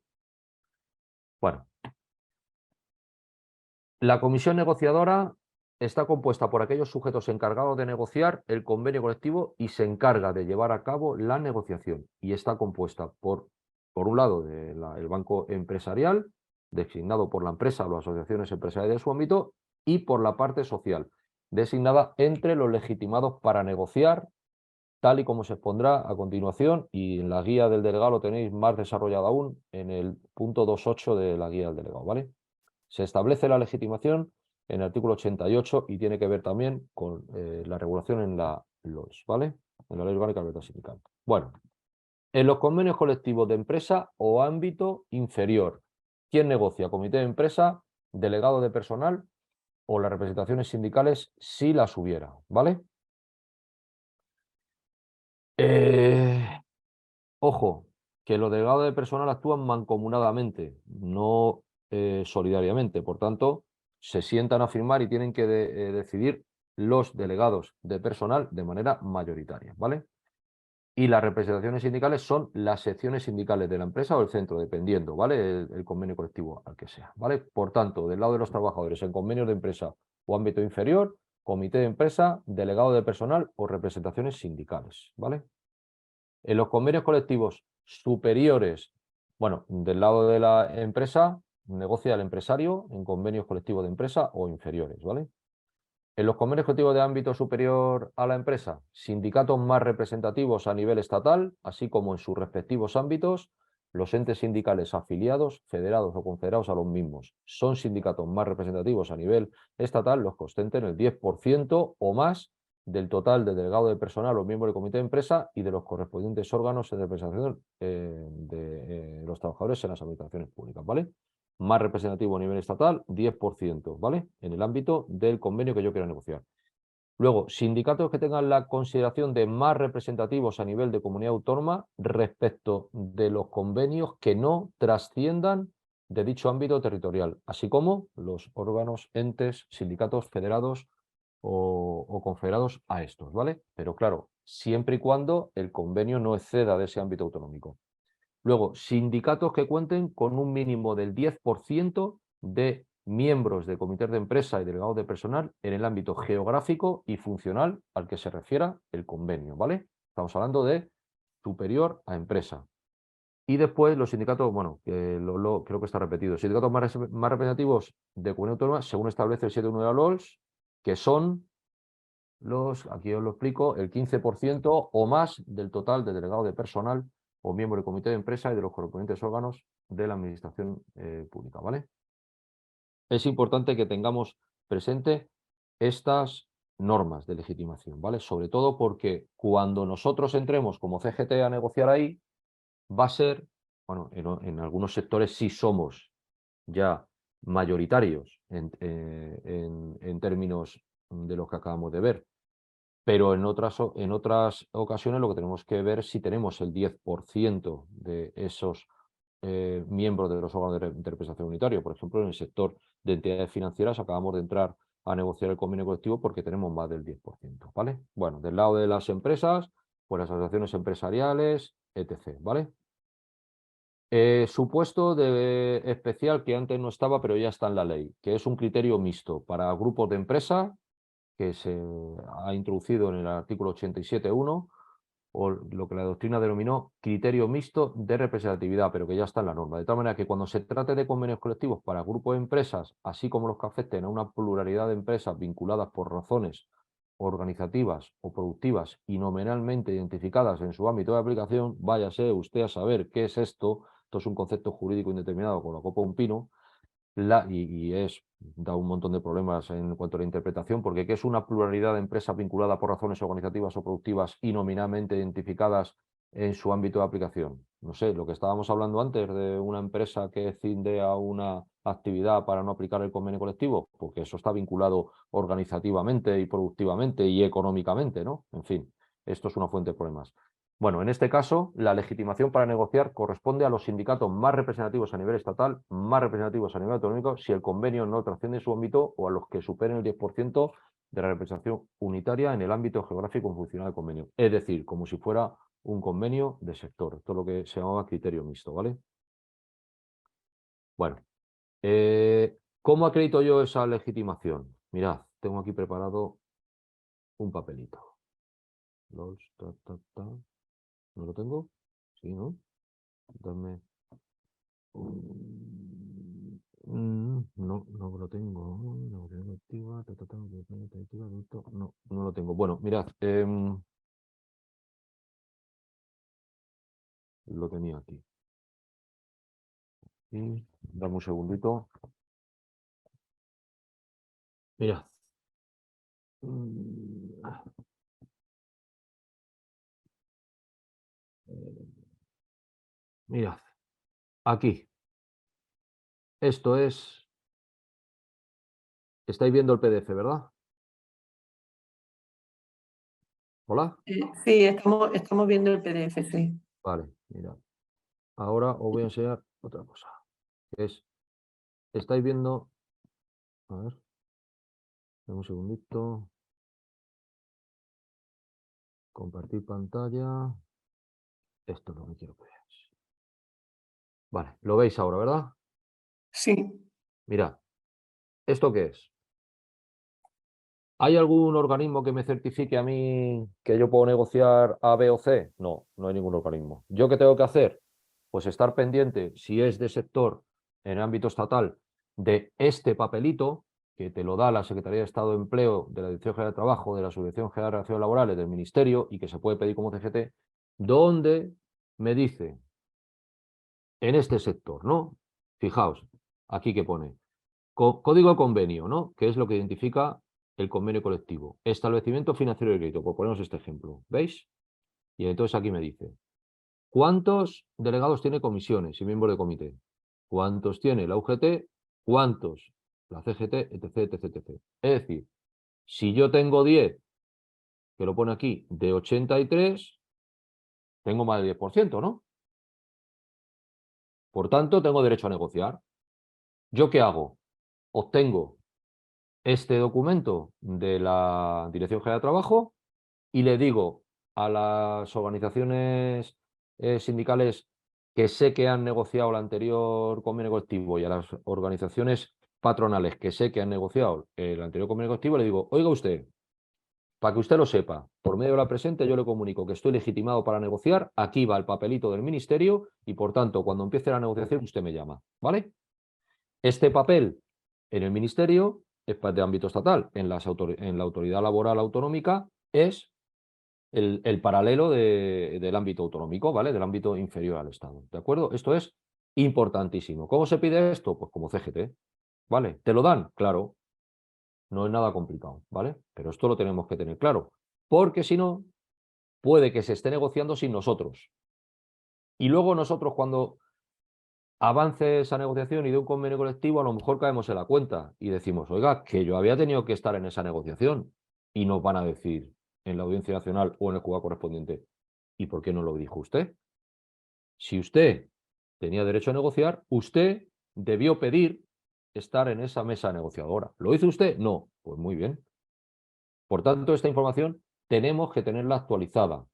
Bueno, la comisión negociadora está compuesta por aquellos sujetos encargados de negociar el convenio colectivo y se encarga de llevar a cabo la negociación. Y está compuesta por un lado, el banco empresarial, designado por la empresa o las asociaciones empresariales de su ámbito, y por la parte social, designada entre los legitimados para negociar, tal y como se expondrá a continuación, y en la guía del delegado lo tenéis más desarrollado aún en el punto 2.8 de la guía del delegado, ¿vale? Se establece la legitimación en el artículo 88 y tiene que ver también con la regulación en la LOS, ¿vale? En la Ley Orgánica de la Libertad Sindical. Bueno, en los convenios colectivos de empresa o ámbito inferior, ¿quién negocia? Comité de empresa, delegado de personal o las representaciones sindicales si las hubiera, ¿vale? Ojo, que los delegados de personal actúan mancomunadamente, no solidariamente. Por tanto, se sientan a firmar y tienen que decidir los delegados de personal de manera mayoritaria, ¿vale? Y las representaciones sindicales son las secciones sindicales de la empresa o el centro, dependiendo, ¿vale? El convenio colectivo al que sea, ¿vale? Por tanto, del lado de los trabajadores en convenios de empresa o ámbito inferior, comité de empresa, delegado de personal o representaciones sindicales, ¿vale? En los convenios colectivos superiores, bueno, del lado de la empresa, negocia el empresario en convenios colectivos de empresa o inferiores, ¿vale? En los convenios colectivos de ámbito superior a la empresa, sindicatos más representativos a nivel estatal, así como en sus respectivos ámbitos, los entes sindicales afiliados, federados o confederados a los mismos. Son sindicatos más representativos a nivel estatal los que ostenten el 10% o más del total de delegado de personal o miembro del comité de empresa y de los correspondientes órganos de representación de los trabajadores en las administraciones públicas, ¿vale? Más representativo a nivel estatal, 10%, ¿vale? En el ámbito del convenio que yo quiera negociar. Luego, sindicatos que tengan la consideración de más representativos a nivel de comunidad autónoma respecto de los convenios que no trasciendan de dicho ámbito territorial, así como los órganos, entes, sindicatos federados o confederados a estos, ¿vale? Pero claro, siempre y cuando el convenio no exceda de ese ámbito autonómico. Luego, sindicatos que cuenten con un mínimo del 10% de miembros de comités de empresa y delegados de personal en el ámbito geográfico y funcional al que se refiera el convenio, ¿vale? Estamos hablando de superior a empresa. Y después los sindicatos, bueno, creo que está repetido, sindicatos más representativos de comunidad autónoma, según establece el 7.1 de la LOLS, que son aquí os lo explico, el 15% o más del total de delegados de personal o miembro del comité de empresa y de los correspondientes órganos de la administración pública, ¿vale? Es importante que tengamos presente estas normas de legitimación, ¿vale? Sobre todo porque cuando nosotros entremos como CGT a negociar ahí, va a ser, bueno, en algunos sectores sí somos ya mayoritarios en términos de lo que acabamos de ver, pero en otras ocasiones lo que tenemos que ver es si tenemos el 10% de esos miembros de los órganos de representación unitario. Por ejemplo, en el sector de entidades financieras acabamos de entrar a negociar el convenio colectivo porque tenemos más del 10%, ¿vale? Bueno, del lado de las empresas, pues las asociaciones empresariales, etc., ¿vale? Supuesto especial que antes no estaba, pero ya está en la ley, que es un criterio mixto para grupos de empresa, que se ha introducido en el artículo 87.1, o lo que la doctrina denominó criterio mixto de representatividad, pero que ya está en la norma. De tal manera que cuando se trate de convenios colectivos para grupos de empresas, así como los que afecten a una pluralidad de empresas vinculadas por razones organizativas o productivas y nominalmente identificadas en su ámbito de aplicación, váyase usted a saber qué es esto. Esto es un concepto jurídico indeterminado con la copa de un pino, da un montón de problemas en cuanto a la interpretación, porque ¿qué es una pluralidad de empresas vinculadas por razones organizativas o productivas y nominalmente identificadas en su ámbito de aplicación? No sé, lo que estábamos hablando antes de una empresa que cinde a una actividad para no aplicar el convenio colectivo, porque eso está vinculado organizativamente y productivamente y económicamente, ¿no? En fin, esto es una fuente de problemas. Bueno, en este caso, la legitimación para negociar corresponde a los sindicatos más representativos a nivel estatal, más representativos a nivel autonómico, si el convenio no trasciende su ámbito, o a los que superen el 10% de la representación unitaria en el ámbito geográfico funcional del convenio. Es decir, como si fuera un convenio de sector. Esto es lo que se llamaba criterio mixto, ¿vale? Bueno, ¿cómo acredito yo esa legitimación? Mirad, tengo aquí preparado un papelito. ¿No lo tengo? Sí, ¿no? Dame. No, no lo tengo. No, no lo tengo. Bueno, mirad. Lo tenía aquí. Y dame un segundito. Mirad. Mirad. Aquí. Esto es. Estáis viendo el PDF, ¿verdad? ¿Hola? Sí, estamos viendo el PDF, sí. Vale, mirad. Ahora os voy a enseñar otra cosa. Que es. Estáis viendo. A ver. Dame un segundito. Compartir pantalla. Esto es lo que quiero que veáis. Vale, lo veis ahora, ¿verdad? Sí. Mirad. ¿Esto qué es? ¿Hay algún organismo que me certifique a mí que yo puedo negociar A, B o C? No, no hay ningún organismo. ¿Yo qué tengo que hacer? Pues estar pendiente, si es de sector en el ámbito estatal, de este papelito que te lo da la Secretaría de Estado de Empleo, de la Dirección General de Trabajo, de la Subdirección General de Relaciones Laborales, del Ministerio y que se puede pedir como CGT, donde me dice en este sector, ¿no? Fijaos, aquí que pone código de convenio, ¿no? Que es lo que identifica el convenio colectivo. Establecimiento financiero de crédito, por ponernos este ejemplo. ¿Veis? Y entonces aquí me dice, ¿cuántos delegados tiene comisiones y miembros de comité? ¿Cuántos tiene la UGT? ¿Cuántos la CGT? Etc, etc, etc. Es decir, si yo tengo 10, que lo pone aquí, de 83, tengo más del 10%, ¿no? Por tanto, tengo derecho a negociar. ¿Yo qué hago? Obtengo este documento de la Dirección General de Trabajo y le digo a las organizaciones sindicales que sé que han negociado el anterior convenio colectivo y a las organizaciones patronales que sé que han negociado el anterior convenio colectivo, le digo, oiga usted, para que usted lo sepa, por medio de la presente yo le comunico que estoy legitimado para negociar, aquí va el papelito del ministerio y por tanto cuando empiece la negociación usted me llama, ¿vale? Este papel en el ministerio es de ámbito estatal, en la autoridad laboral autonómica es el paralelo del ámbito autonómico, ¿vale? Del ámbito inferior al Estado, ¿de acuerdo? Esto es importantísimo. ¿Cómo se pide esto? Pues como CGT, ¿vale? ¿Te lo dan? Claro, no es nada complicado, ¿vale? Pero esto lo tenemos que tener claro, porque si no, puede que se esté negociando sin nosotros. Y luego nosotros cuando avance esa negociación y de un convenio colectivo, a lo mejor caemos en la cuenta y decimos, oiga, que yo había tenido que estar en esa negociación y nos van a decir en la Audiencia Nacional o en el juzgado correspondiente, ¿y por qué no lo dijo usted? Si usted tenía derecho a negociar, usted debió pedir estar en esa mesa negociadora. ¿Lo hizo usted? No. Pues muy bien. Por tanto, esta información tenemos que tenerla actualizada,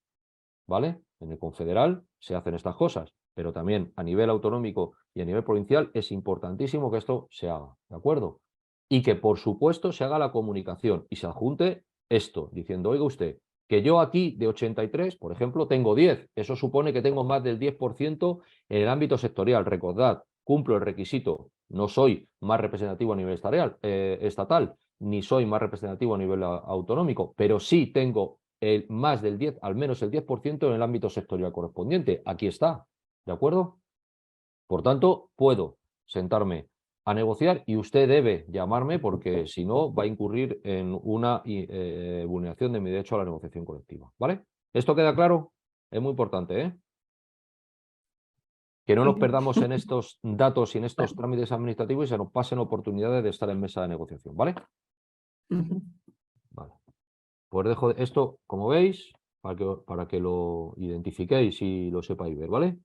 ¿vale? En el confederal se hacen estas cosas, pero también a nivel autonómico y a nivel provincial es importantísimo que esto se haga, ¿de acuerdo? Y que por supuesto se haga la comunicación y se adjunte esto, diciendo, oiga usted, que yo aquí de 83, por ejemplo, tengo 10, eso supone que tengo más del 10% en el ámbito sectorial. Recordad, cumplo el requisito, no soy más representativo a nivel estatal, ni soy más representativo a nivel autonómico, pero sí tengo más del 10, al menos el 10% en el ámbito sectorial correspondiente. Aquí está, ¿de acuerdo? Por tanto, puedo sentarme a negociar y usted debe llamarme porque si no va a incurrir en una vulneración de mi derecho a la negociación colectiva, ¿vale? ¿Esto queda claro? Es muy importante, ¿eh? Que no nos perdamos en estos datos y en estos trámites administrativos y se nos pasen oportunidades de estar en mesa de negociación, ¿vale? Ujú. Vale. Pues dejo esto, como veis, para que lo identifiquéis y lo sepáis ver, ¿vale?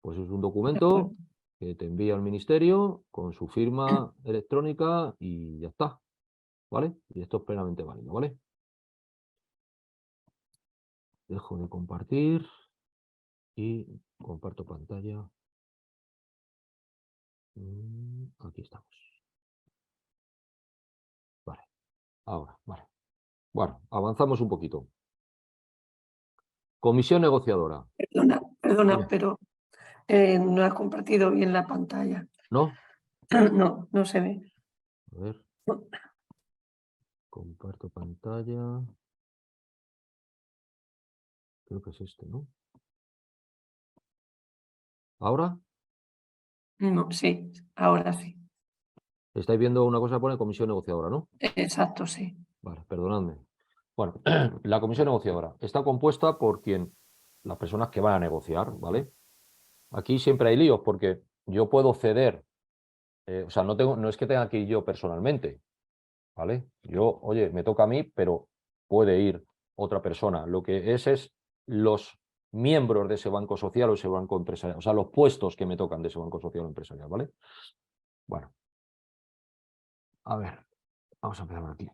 Pues es un De documento acuerdo. que te envía el ministerio con su firma electrónica y ya está, ¿vale? Y esto es plenamente válido, ¿vale? Dejo de compartir y comparto pantalla. Aquí estamos. Vale, ahora, vale. Bueno, avanzamos un poquito. Comisión negociadora. Perdona, Dime. pero no has compartido bien la pantalla. ¿No? No, no se ve. A ver, comparto pantalla. Creo que es este, ¿no? ¿Ahora? No, sí, ahora sí. Estáis viendo una cosa que pone comisión negociadora, ¿no? Exacto, sí. Vale, perdonadme. Bueno, la comisión negociadora está compuesta por las personas que van a negociar, ¿vale? Aquí siempre hay líos porque yo puedo ceder, o sea, no es que tenga que ir yo personalmente, ¿vale? Yo, oye, me toca a mí, pero puede ir otra persona. Lo que es los miembros de ese banco social o ese banco empresarial, o sea, los puestos que me tocan de ese banco social o empresarial, ¿vale? Bueno, a ver, vamos a empezar por aquí.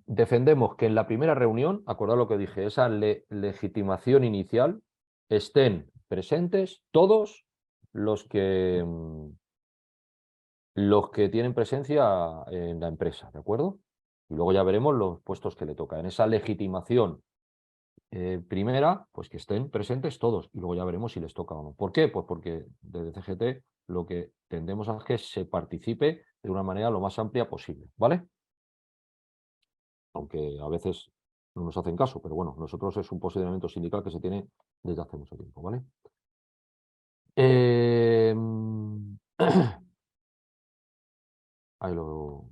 Defendemos que en la primera reunión, acordad lo que dije, esa legitimación inicial, estén presentes todos los que tienen presencia en la empresa, ¿de acuerdo? Y luego ya veremos los puestos que le toca. En esa legitimación primera, pues que estén presentes todos y luego ya veremos si les toca o no. ¿Por qué? Pues porque desde CGT lo que tendemos a que se participe de una manera lo más amplia posible, ¿vale? Aunque a veces no nos hacen caso, pero bueno, nosotros es un posicionamiento sindical que se tiene desde hace mucho tiempo, ¿vale? Ahí lo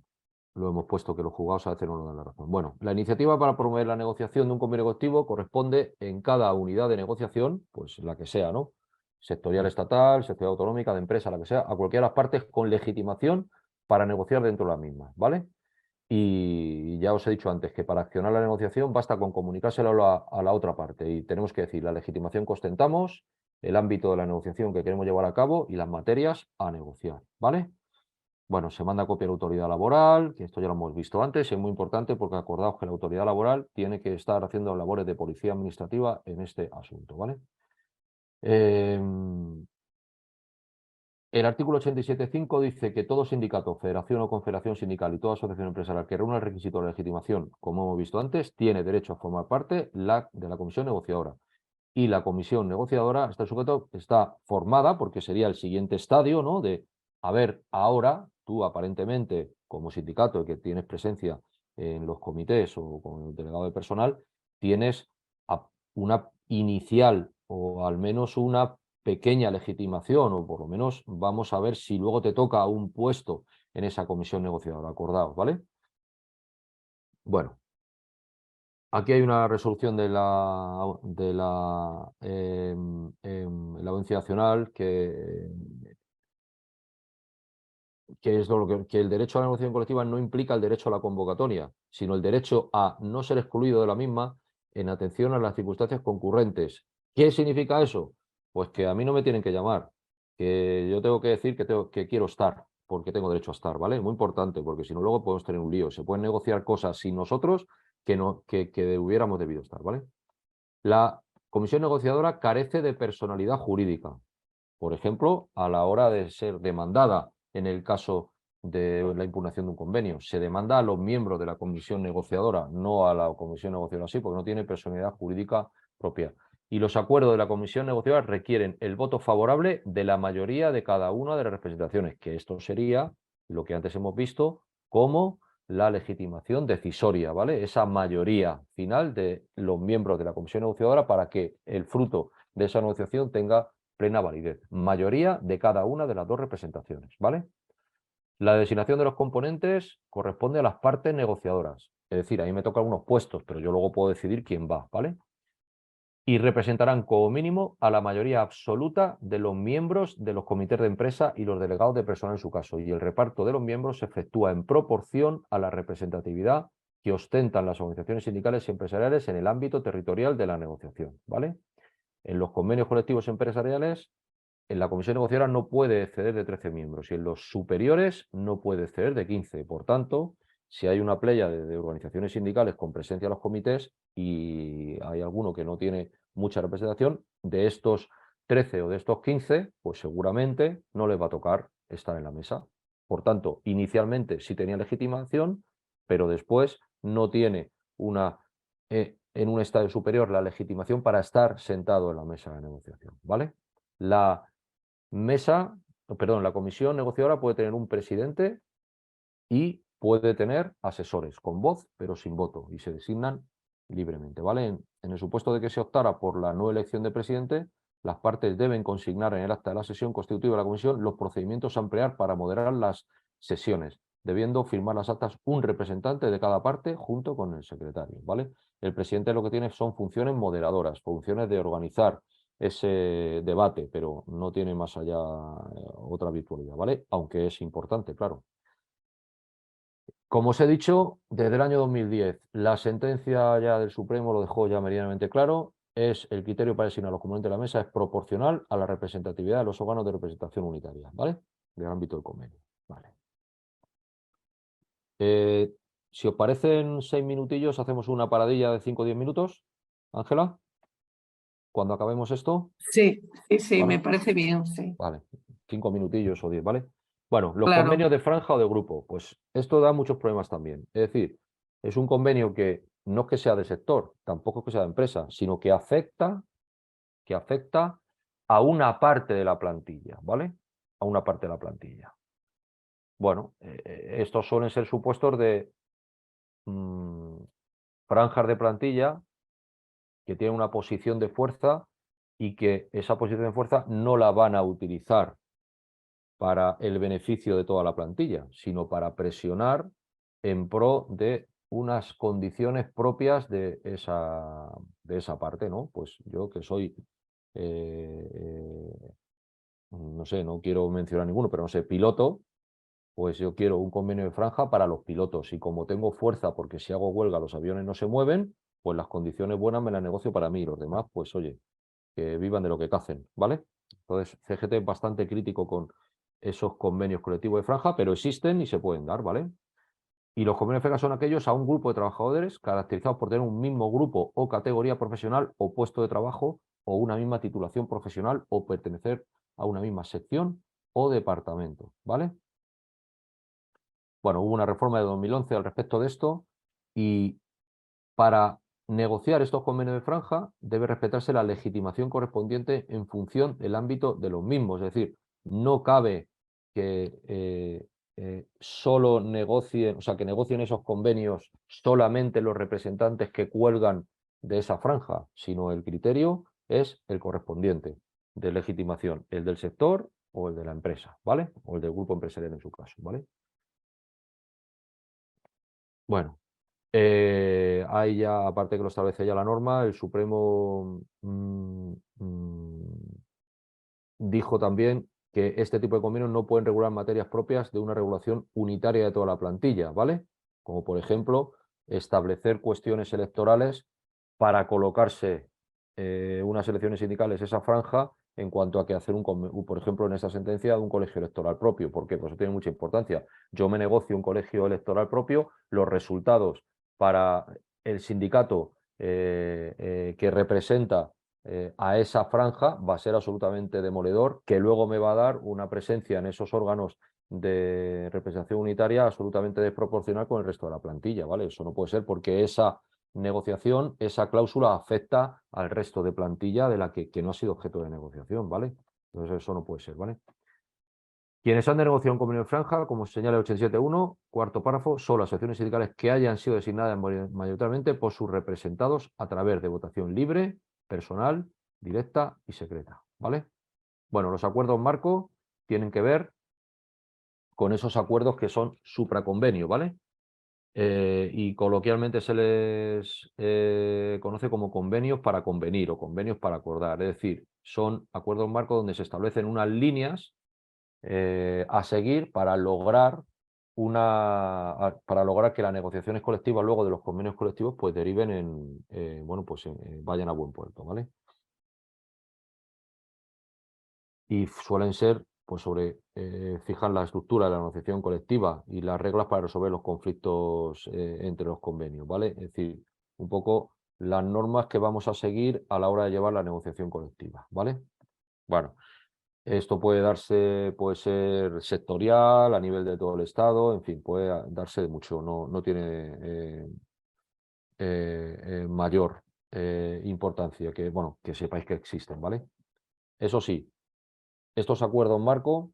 hemos puesto, que los juzgados a veces no nos dan la razón. Bueno, la iniciativa para promover la negociación de un convenio colectivo corresponde en cada unidad de negociación, pues la que sea, ¿no? Sectorial estatal, sectorial autonómica, de empresa, la que sea, a cualquiera de las partes con legitimación para negociar dentro de las mismas, ¿vale? Y ya os he dicho antes que para accionar la negociación basta con comunicárselo a la otra parte y tenemos que decir la legitimación que ostentamos, el ámbito de la negociación que queremos llevar a cabo y las materias a negociar, ¿vale? Bueno, se manda copia a la autoridad laboral, que esto ya lo hemos visto antes, es muy importante porque acordaos que la autoridad laboral tiene que estar haciendo labores de policía administrativa en este asunto, ¿vale? El artículo 87.5 dice que todo sindicato, federación o confederación sindical y toda asociación empresarial que reúna el requisito de legitimación, como hemos visto antes, tiene derecho a formar parte de la comisión negociadora. Y la comisión negociadora está formada, porque sería el siguiente estadio, ¿no? De, a ver, ahora tú aparentemente, como sindicato que tienes presencia en los comités o con el delegado de personal, tienes una inicial o al menos una pequeña legitimación, o por lo menos vamos a ver si luego te toca un puesto en esa comisión negociadora, acordaos, ¿vale? Bueno, aquí hay una resolución de la la Audiencia Nacional que es que el derecho a la negociación colectiva no implica el derecho a la convocatoria, sino el derecho a no ser excluido de la misma en atención a las circunstancias concurrentes. ¿Qué significa eso? Pues que a mí no me tienen que llamar, que yo tengo que decir que quiero estar, porque tengo derecho a estar, ¿vale? Muy importante, porque si no luego podemos tener un lío. Se pueden negociar cosas sin nosotros que hubiéramos debido estar, ¿vale? La comisión negociadora carece de personalidad jurídica. Por ejemplo, a la hora de ser demandada en el caso de la impugnación de un convenio. Se demanda a los miembros de la comisión negociadora, no a la comisión negociadora así, porque no tiene personalidad jurídica propia. Y los acuerdos de la comisión negociadora requieren el voto favorable de la mayoría de cada una de las representaciones, que esto sería lo que antes hemos visto como la legitimación decisoria, ¿vale? Esa mayoría final de los miembros de la comisión negociadora para que el fruto de esa negociación tenga plena validez. Mayoría de cada una de las dos representaciones, ¿vale? La designación de los componentes corresponde a las partes negociadoras. Es decir, a mí me tocan unos puestos, pero yo luego puedo decidir quién va, ¿vale? Y representarán como mínimo a la mayoría absoluta de los miembros de los comités de empresa y los delegados de personal en su caso. Y el reparto de los miembros se efectúa en proporción a la representatividad que ostentan las organizaciones sindicales y empresariales en el ámbito territorial de la negociación, ¿vale? En los convenios colectivos empresariales, en la comisión negociadora no puede exceder de 13 miembros y en los superiores no puede exceder de 15. Por tanto, si hay una playa de organizaciones sindicales con presencia en los comités y hay alguno que no tiene mucha representación, de estos 13 o de estos 15, pues seguramente no les va a tocar estar en la mesa. Por tanto, inicialmente sí tenía legitimación, pero después no tiene en un estadio superior la legitimación para estar sentado en la mesa de negociación, ¿vale? La comisión negociadora puede tener un presidente y puede tener asesores con voz pero sin voto y se designan libremente, ¿vale? En el supuesto de que se optara por la no elección de presidente, las partes deben consignar en el acta de la sesión constitutiva de la comisión los procedimientos a emplear para moderar las sesiones, debiendo firmar las actas un representante de cada parte junto con el secretario, ¿vale? El presidente lo que tiene son funciones moderadoras, funciones de organizar ese debate, pero no tiene más allá otra virtualidad, ¿vale? Aunque es importante, claro. Como os he dicho, desde el año 2010, la sentencia ya del Supremo lo dejó ya meridianamente claro, es el criterio para designar los componentes de la mesa es proporcional a la representatividad de los órganos de representación unitaria, ¿vale? Del ámbito del convenio, ¿vale? Si os parecen 6 minutillos, hacemos una paradilla de 5 o 10 minutos, Ángela, cuando acabemos esto, Sí, sí, sí, ¿vale? me parece bien, sí. Vale, 5 minutillos o 10, ¿vale? Bueno, los Claro. convenios de franja o de grupo, pues esto da muchos problemas también. Es decir, es un convenio que no es que sea de sector, tampoco es que sea de empresa, sino que afecta a una parte de la plantilla, ¿vale? A una parte de la plantilla. Bueno, estos suelen ser supuestos de franjas de plantilla que tienen una posición de fuerza y que esa posición de fuerza no la van a utilizar para el beneficio de toda la plantilla, sino para presionar en pro de unas condiciones propias de esa parte, ¿no? Pues yo que soy, no sé, no quiero mencionar ninguno, pero no sé, piloto, pues yo quiero un convenio de franja para los pilotos y como tengo fuerza porque si hago huelga los aviones no se mueven, pues las condiciones buenas me las negocio para mí y los demás, pues oye, que vivan de lo que cacen, ¿vale? Entonces, CGT es bastante crítico con esos convenios colectivos de franja, pero existen y se pueden dar, ¿vale? Y los convenios de franja son aquellos a un grupo de trabajadores caracterizados por tener un mismo grupo o categoría profesional o puesto de trabajo o una misma titulación profesional o pertenecer a una misma sección o departamento, ¿vale? Bueno, hubo una reforma de 2011 al respecto de esto y para negociar estos convenios de franja debe respetarse la legitimación correspondiente en función del ámbito de los mismos. Es decir, no cabe que solo negocien, o sea, que negocien esos convenios solamente los representantes que cuelgan de esa franja, sino el criterio es el correspondiente de legitimación, el del sector o el de la empresa, ¿vale? O el del grupo empresarial en su caso, ¿vale? Bueno, ahí ya, aparte que lo establece ya la norma, el Supremo dijo también que este tipo de convenios no pueden regular materias propias de una regulación unitaria de toda la plantilla, ¿vale? Como por ejemplo, establecer cuestiones electorales para colocarse unas elecciones sindicales, esa franja, en cuanto a que hacer por ejemplo, en esta sentencia, un colegio electoral propio. ¿Por qué? Pues eso tiene mucha importancia. Yo me negocio un colegio electoral propio, los resultados para el sindicato que representa a esa franja va a ser absolutamente demoledor, que luego me va a dar una presencia en esos órganos de representación unitaria absolutamente desproporcional con el resto de la plantilla, ¿vale? Eso no puede ser porque esa negociación, esa cláusula afecta al resto de plantilla de la que no ha sido objeto de negociación, ¿vale? Entonces eso no puede ser, ¿vale? Quienes han de negociar un convenio de franja, como señala el 87.1, cuarto párrafo, son las secciones sindicales que hayan sido designadas mayoritariamente por sus representados a través de votación libre, personal, directa y secreta, ¿vale? Bueno, los acuerdos marco tienen que ver con esos acuerdos que son supraconvenio, ¿vale? Y coloquialmente se les conoce como convenios para convenir o convenios para acordar. Es decir, son acuerdos marco donde se establecen unas líneas a seguir para lograr que las negociaciones colectivas luego de los convenios colectivos pues deriven en, bueno, pues vayan a buen puerto, ¿vale? Y suelen ser, pues fijan la estructura de la negociación colectiva y las reglas para resolver los conflictos entre los convenios, ¿vale? Es decir, un poco las normas que vamos a seguir a la hora de llevar la negociación colectiva, ¿vale? Bueno, esto puede ser sectorial, a nivel de todo el Estado, en fin, puede darse de mucho, no tiene mayor importancia que, bueno, que sepáis que existen, ¿vale? Eso sí, estos acuerdos marco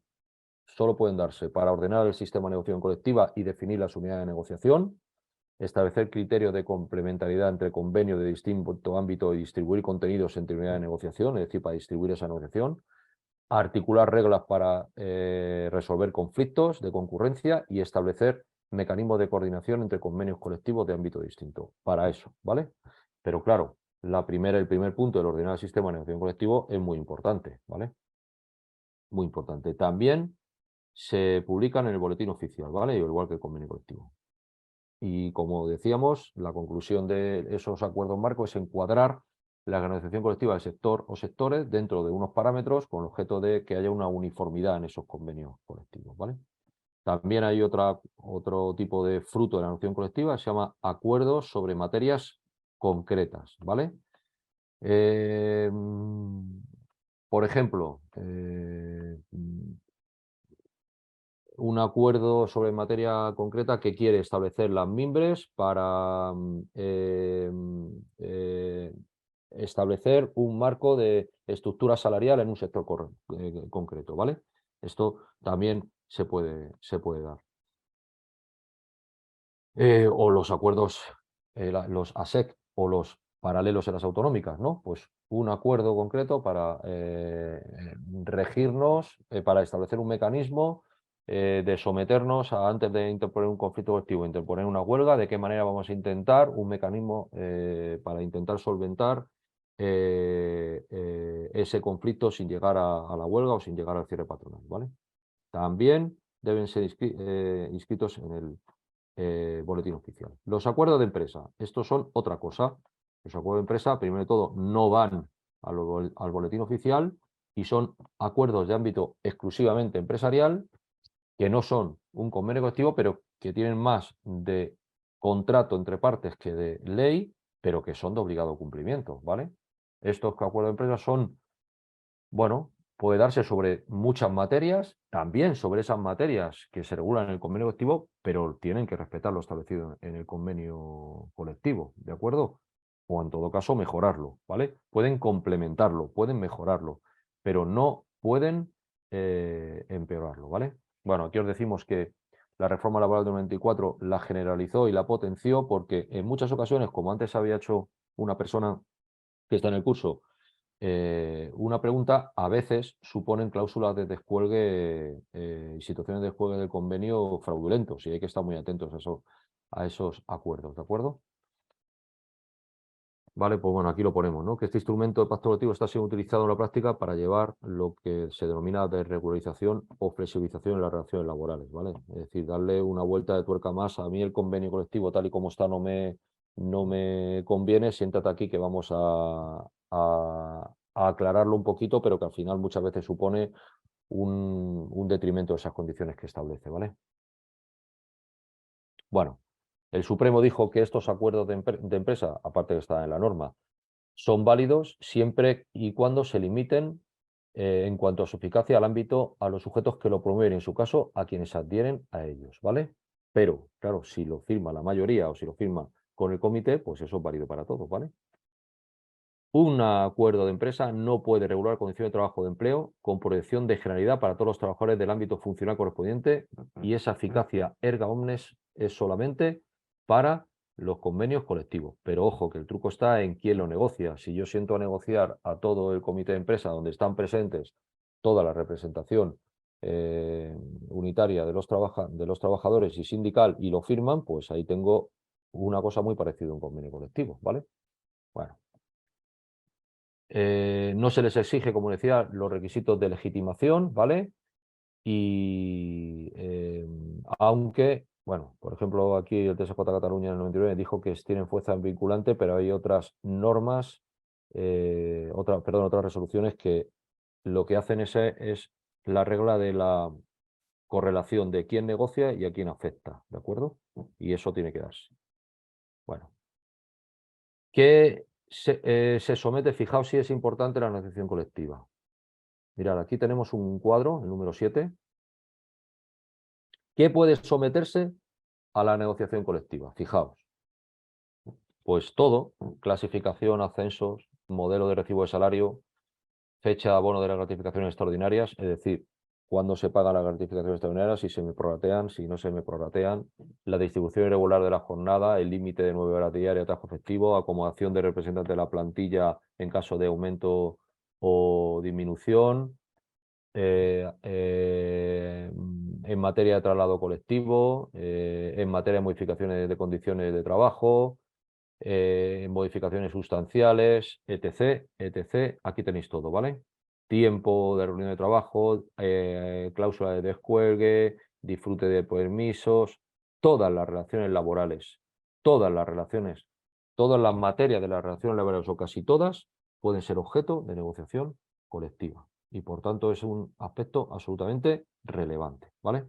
solo pueden darse para ordenar el sistema de negociación colectiva y definir las unidades de negociación, establecer criterios de complementariedad entre convenios de distinto ámbito y distribuir contenidos entre unidades de negociación, es decir, para distribuir esa negociación, articular reglas para resolver conflictos de concurrencia y establecer mecanismos de coordinación entre convenios colectivos de ámbito distinto. Para eso, ¿vale? Pero claro, el primer punto del ordenar el sistema de negociación colectivo es muy importante, ¿vale? Muy importante. También se publican en el boletín oficial, ¿vale? Igual que el convenio colectivo. Y como decíamos, la conclusión de esos acuerdos marco es encuadrar la negociación colectiva del sector o sectores dentro de unos parámetros con el objeto de que haya una uniformidad en esos convenios colectivos, ¿vale? También hay otro tipo de fruto de la negociación colectiva que se llama acuerdos sobre materias concretas, ¿vale? Por ejemplo, un acuerdo sobre materia concreta que quiere establecer las mimbres para establecer un marco de estructura salarial en un sector concreto, ¿vale? Esto también se puede dar. O los acuerdos, los ASEC o los paralelos en las autonómicas, ¿no? Pues un acuerdo concreto para regirnos, para establecer un mecanismo de someternos antes de interponer un conflicto colectivo, interponer una huelga, de qué manera vamos a intentar un mecanismo para intentar solventar ese conflicto sin llegar a la huelga o sin llegar al cierre patronal, ¿vale? También deben ser inscritos en el boletín oficial. Los acuerdos de empresa, estos son otra cosa. Los acuerdos de empresa, primero de todo, no van al boletín oficial y son acuerdos de ámbito exclusivamente empresarial, que no son un convenio colectivo, pero que tienen más de contrato entre partes que de ley, pero que son de obligado cumplimiento, ¿vale? Estos acuerdos de empresa son, bueno, puede darse sobre muchas materias, también sobre esas materias que se regulan en el convenio colectivo, pero tienen que respetar lo establecido en el convenio colectivo, ¿de acuerdo? O en todo caso mejorarlo, ¿vale? Pueden complementarlo, pueden mejorarlo, pero no pueden empeorarlo, ¿vale? Bueno, aquí os decimos que la reforma laboral del 94 la generalizó y la potenció porque en muchas ocasiones, como antes había hecho una persona que está en el curso, una pregunta, a veces suponen cláusulas de descuelgue y situaciones de descuelgue del convenio fraudulentos y hay que estar muy atentos a esos acuerdos, ¿de acuerdo? Vale, pues bueno, aquí lo ponemos, ¿no? Que este instrumento de pacto colectivo está siendo utilizado en la práctica para llevar lo que se denomina desregularización o flexibilización en las relaciones laborales, ¿vale? Es decir, darle una vuelta de tuerca más. A mí el convenio colectivo tal y como está no me conviene, siéntate aquí que vamos a aclararlo un poquito, pero que al final muchas veces supone un detrimento de esas condiciones que establece, ¿vale? Bueno, el Supremo dijo que estos acuerdos de empresa, aparte de estar en la norma, son válidos siempre y cuando se limiten en cuanto a su eficacia al ámbito a los sujetos que lo promueven, en su caso, a quienes adhieren a ellos, ¿vale? Pero, claro, si lo firma la mayoría o si lo firma con el comité, pues eso es válido para todos, ¿vale? Un acuerdo de empresa no puede regular condiciones de trabajo de empleo con proyección de generalidad para todos los trabajadores del ámbito funcional correspondiente y esa eficacia erga omnes es solamente para los convenios colectivos. Pero ojo, que el truco está en quién lo negocia. Si yo siento a negociar a todo el comité de empresa donde están presentes toda la representación unitaria de los trabajadores y sindical y lo firman, pues ahí tengo una cosa muy parecida a un convenio colectivo, ¿vale? Bueno. No se les exige, como decía, los requisitos de legitimación, ¿vale? Y aunque, bueno, por ejemplo, aquí el TSJ Cataluña en el 99 dijo que tienen fuerza vinculante, pero hay otras normas, otras resoluciones que lo que hacen es la regla de la correlación de quién negocia y a quién afecta, ¿de acuerdo? Y eso tiene que darse. Bueno. ¿Qué se somete? Fijaos si es importante la negociación colectiva. Mirad, aquí tenemos un cuadro, el número 7. ¿Qué puede someterse a la negociación colectiva? Fijaos. Pues todo, clasificación, ascensos, modelo de recibo de salario, fecha de abono de las gratificaciones extraordinarias, es decir, cuándo se pagan las gratificaciones extraordinarias, si se me prorratean, si no se me prorratean, la distribución irregular de la jornada, el límite de 9 horas diarias, trabajo efectivo, acomodación de representantes de la plantilla en caso de aumento o disminución, en materia de traslado colectivo, en materia de modificaciones de condiciones de trabajo, modificaciones sustanciales, etc., etc. Aquí tenéis todo, ¿vale? Tiempo de reunión de trabajo, cláusula de descuelgue, disfrute de permisos, todas las relaciones laborales, todas las materias de las relaciones laborales o casi todas pueden ser objeto de negociación colectiva y por tanto es un aspecto absolutamente relevante, ¿vale?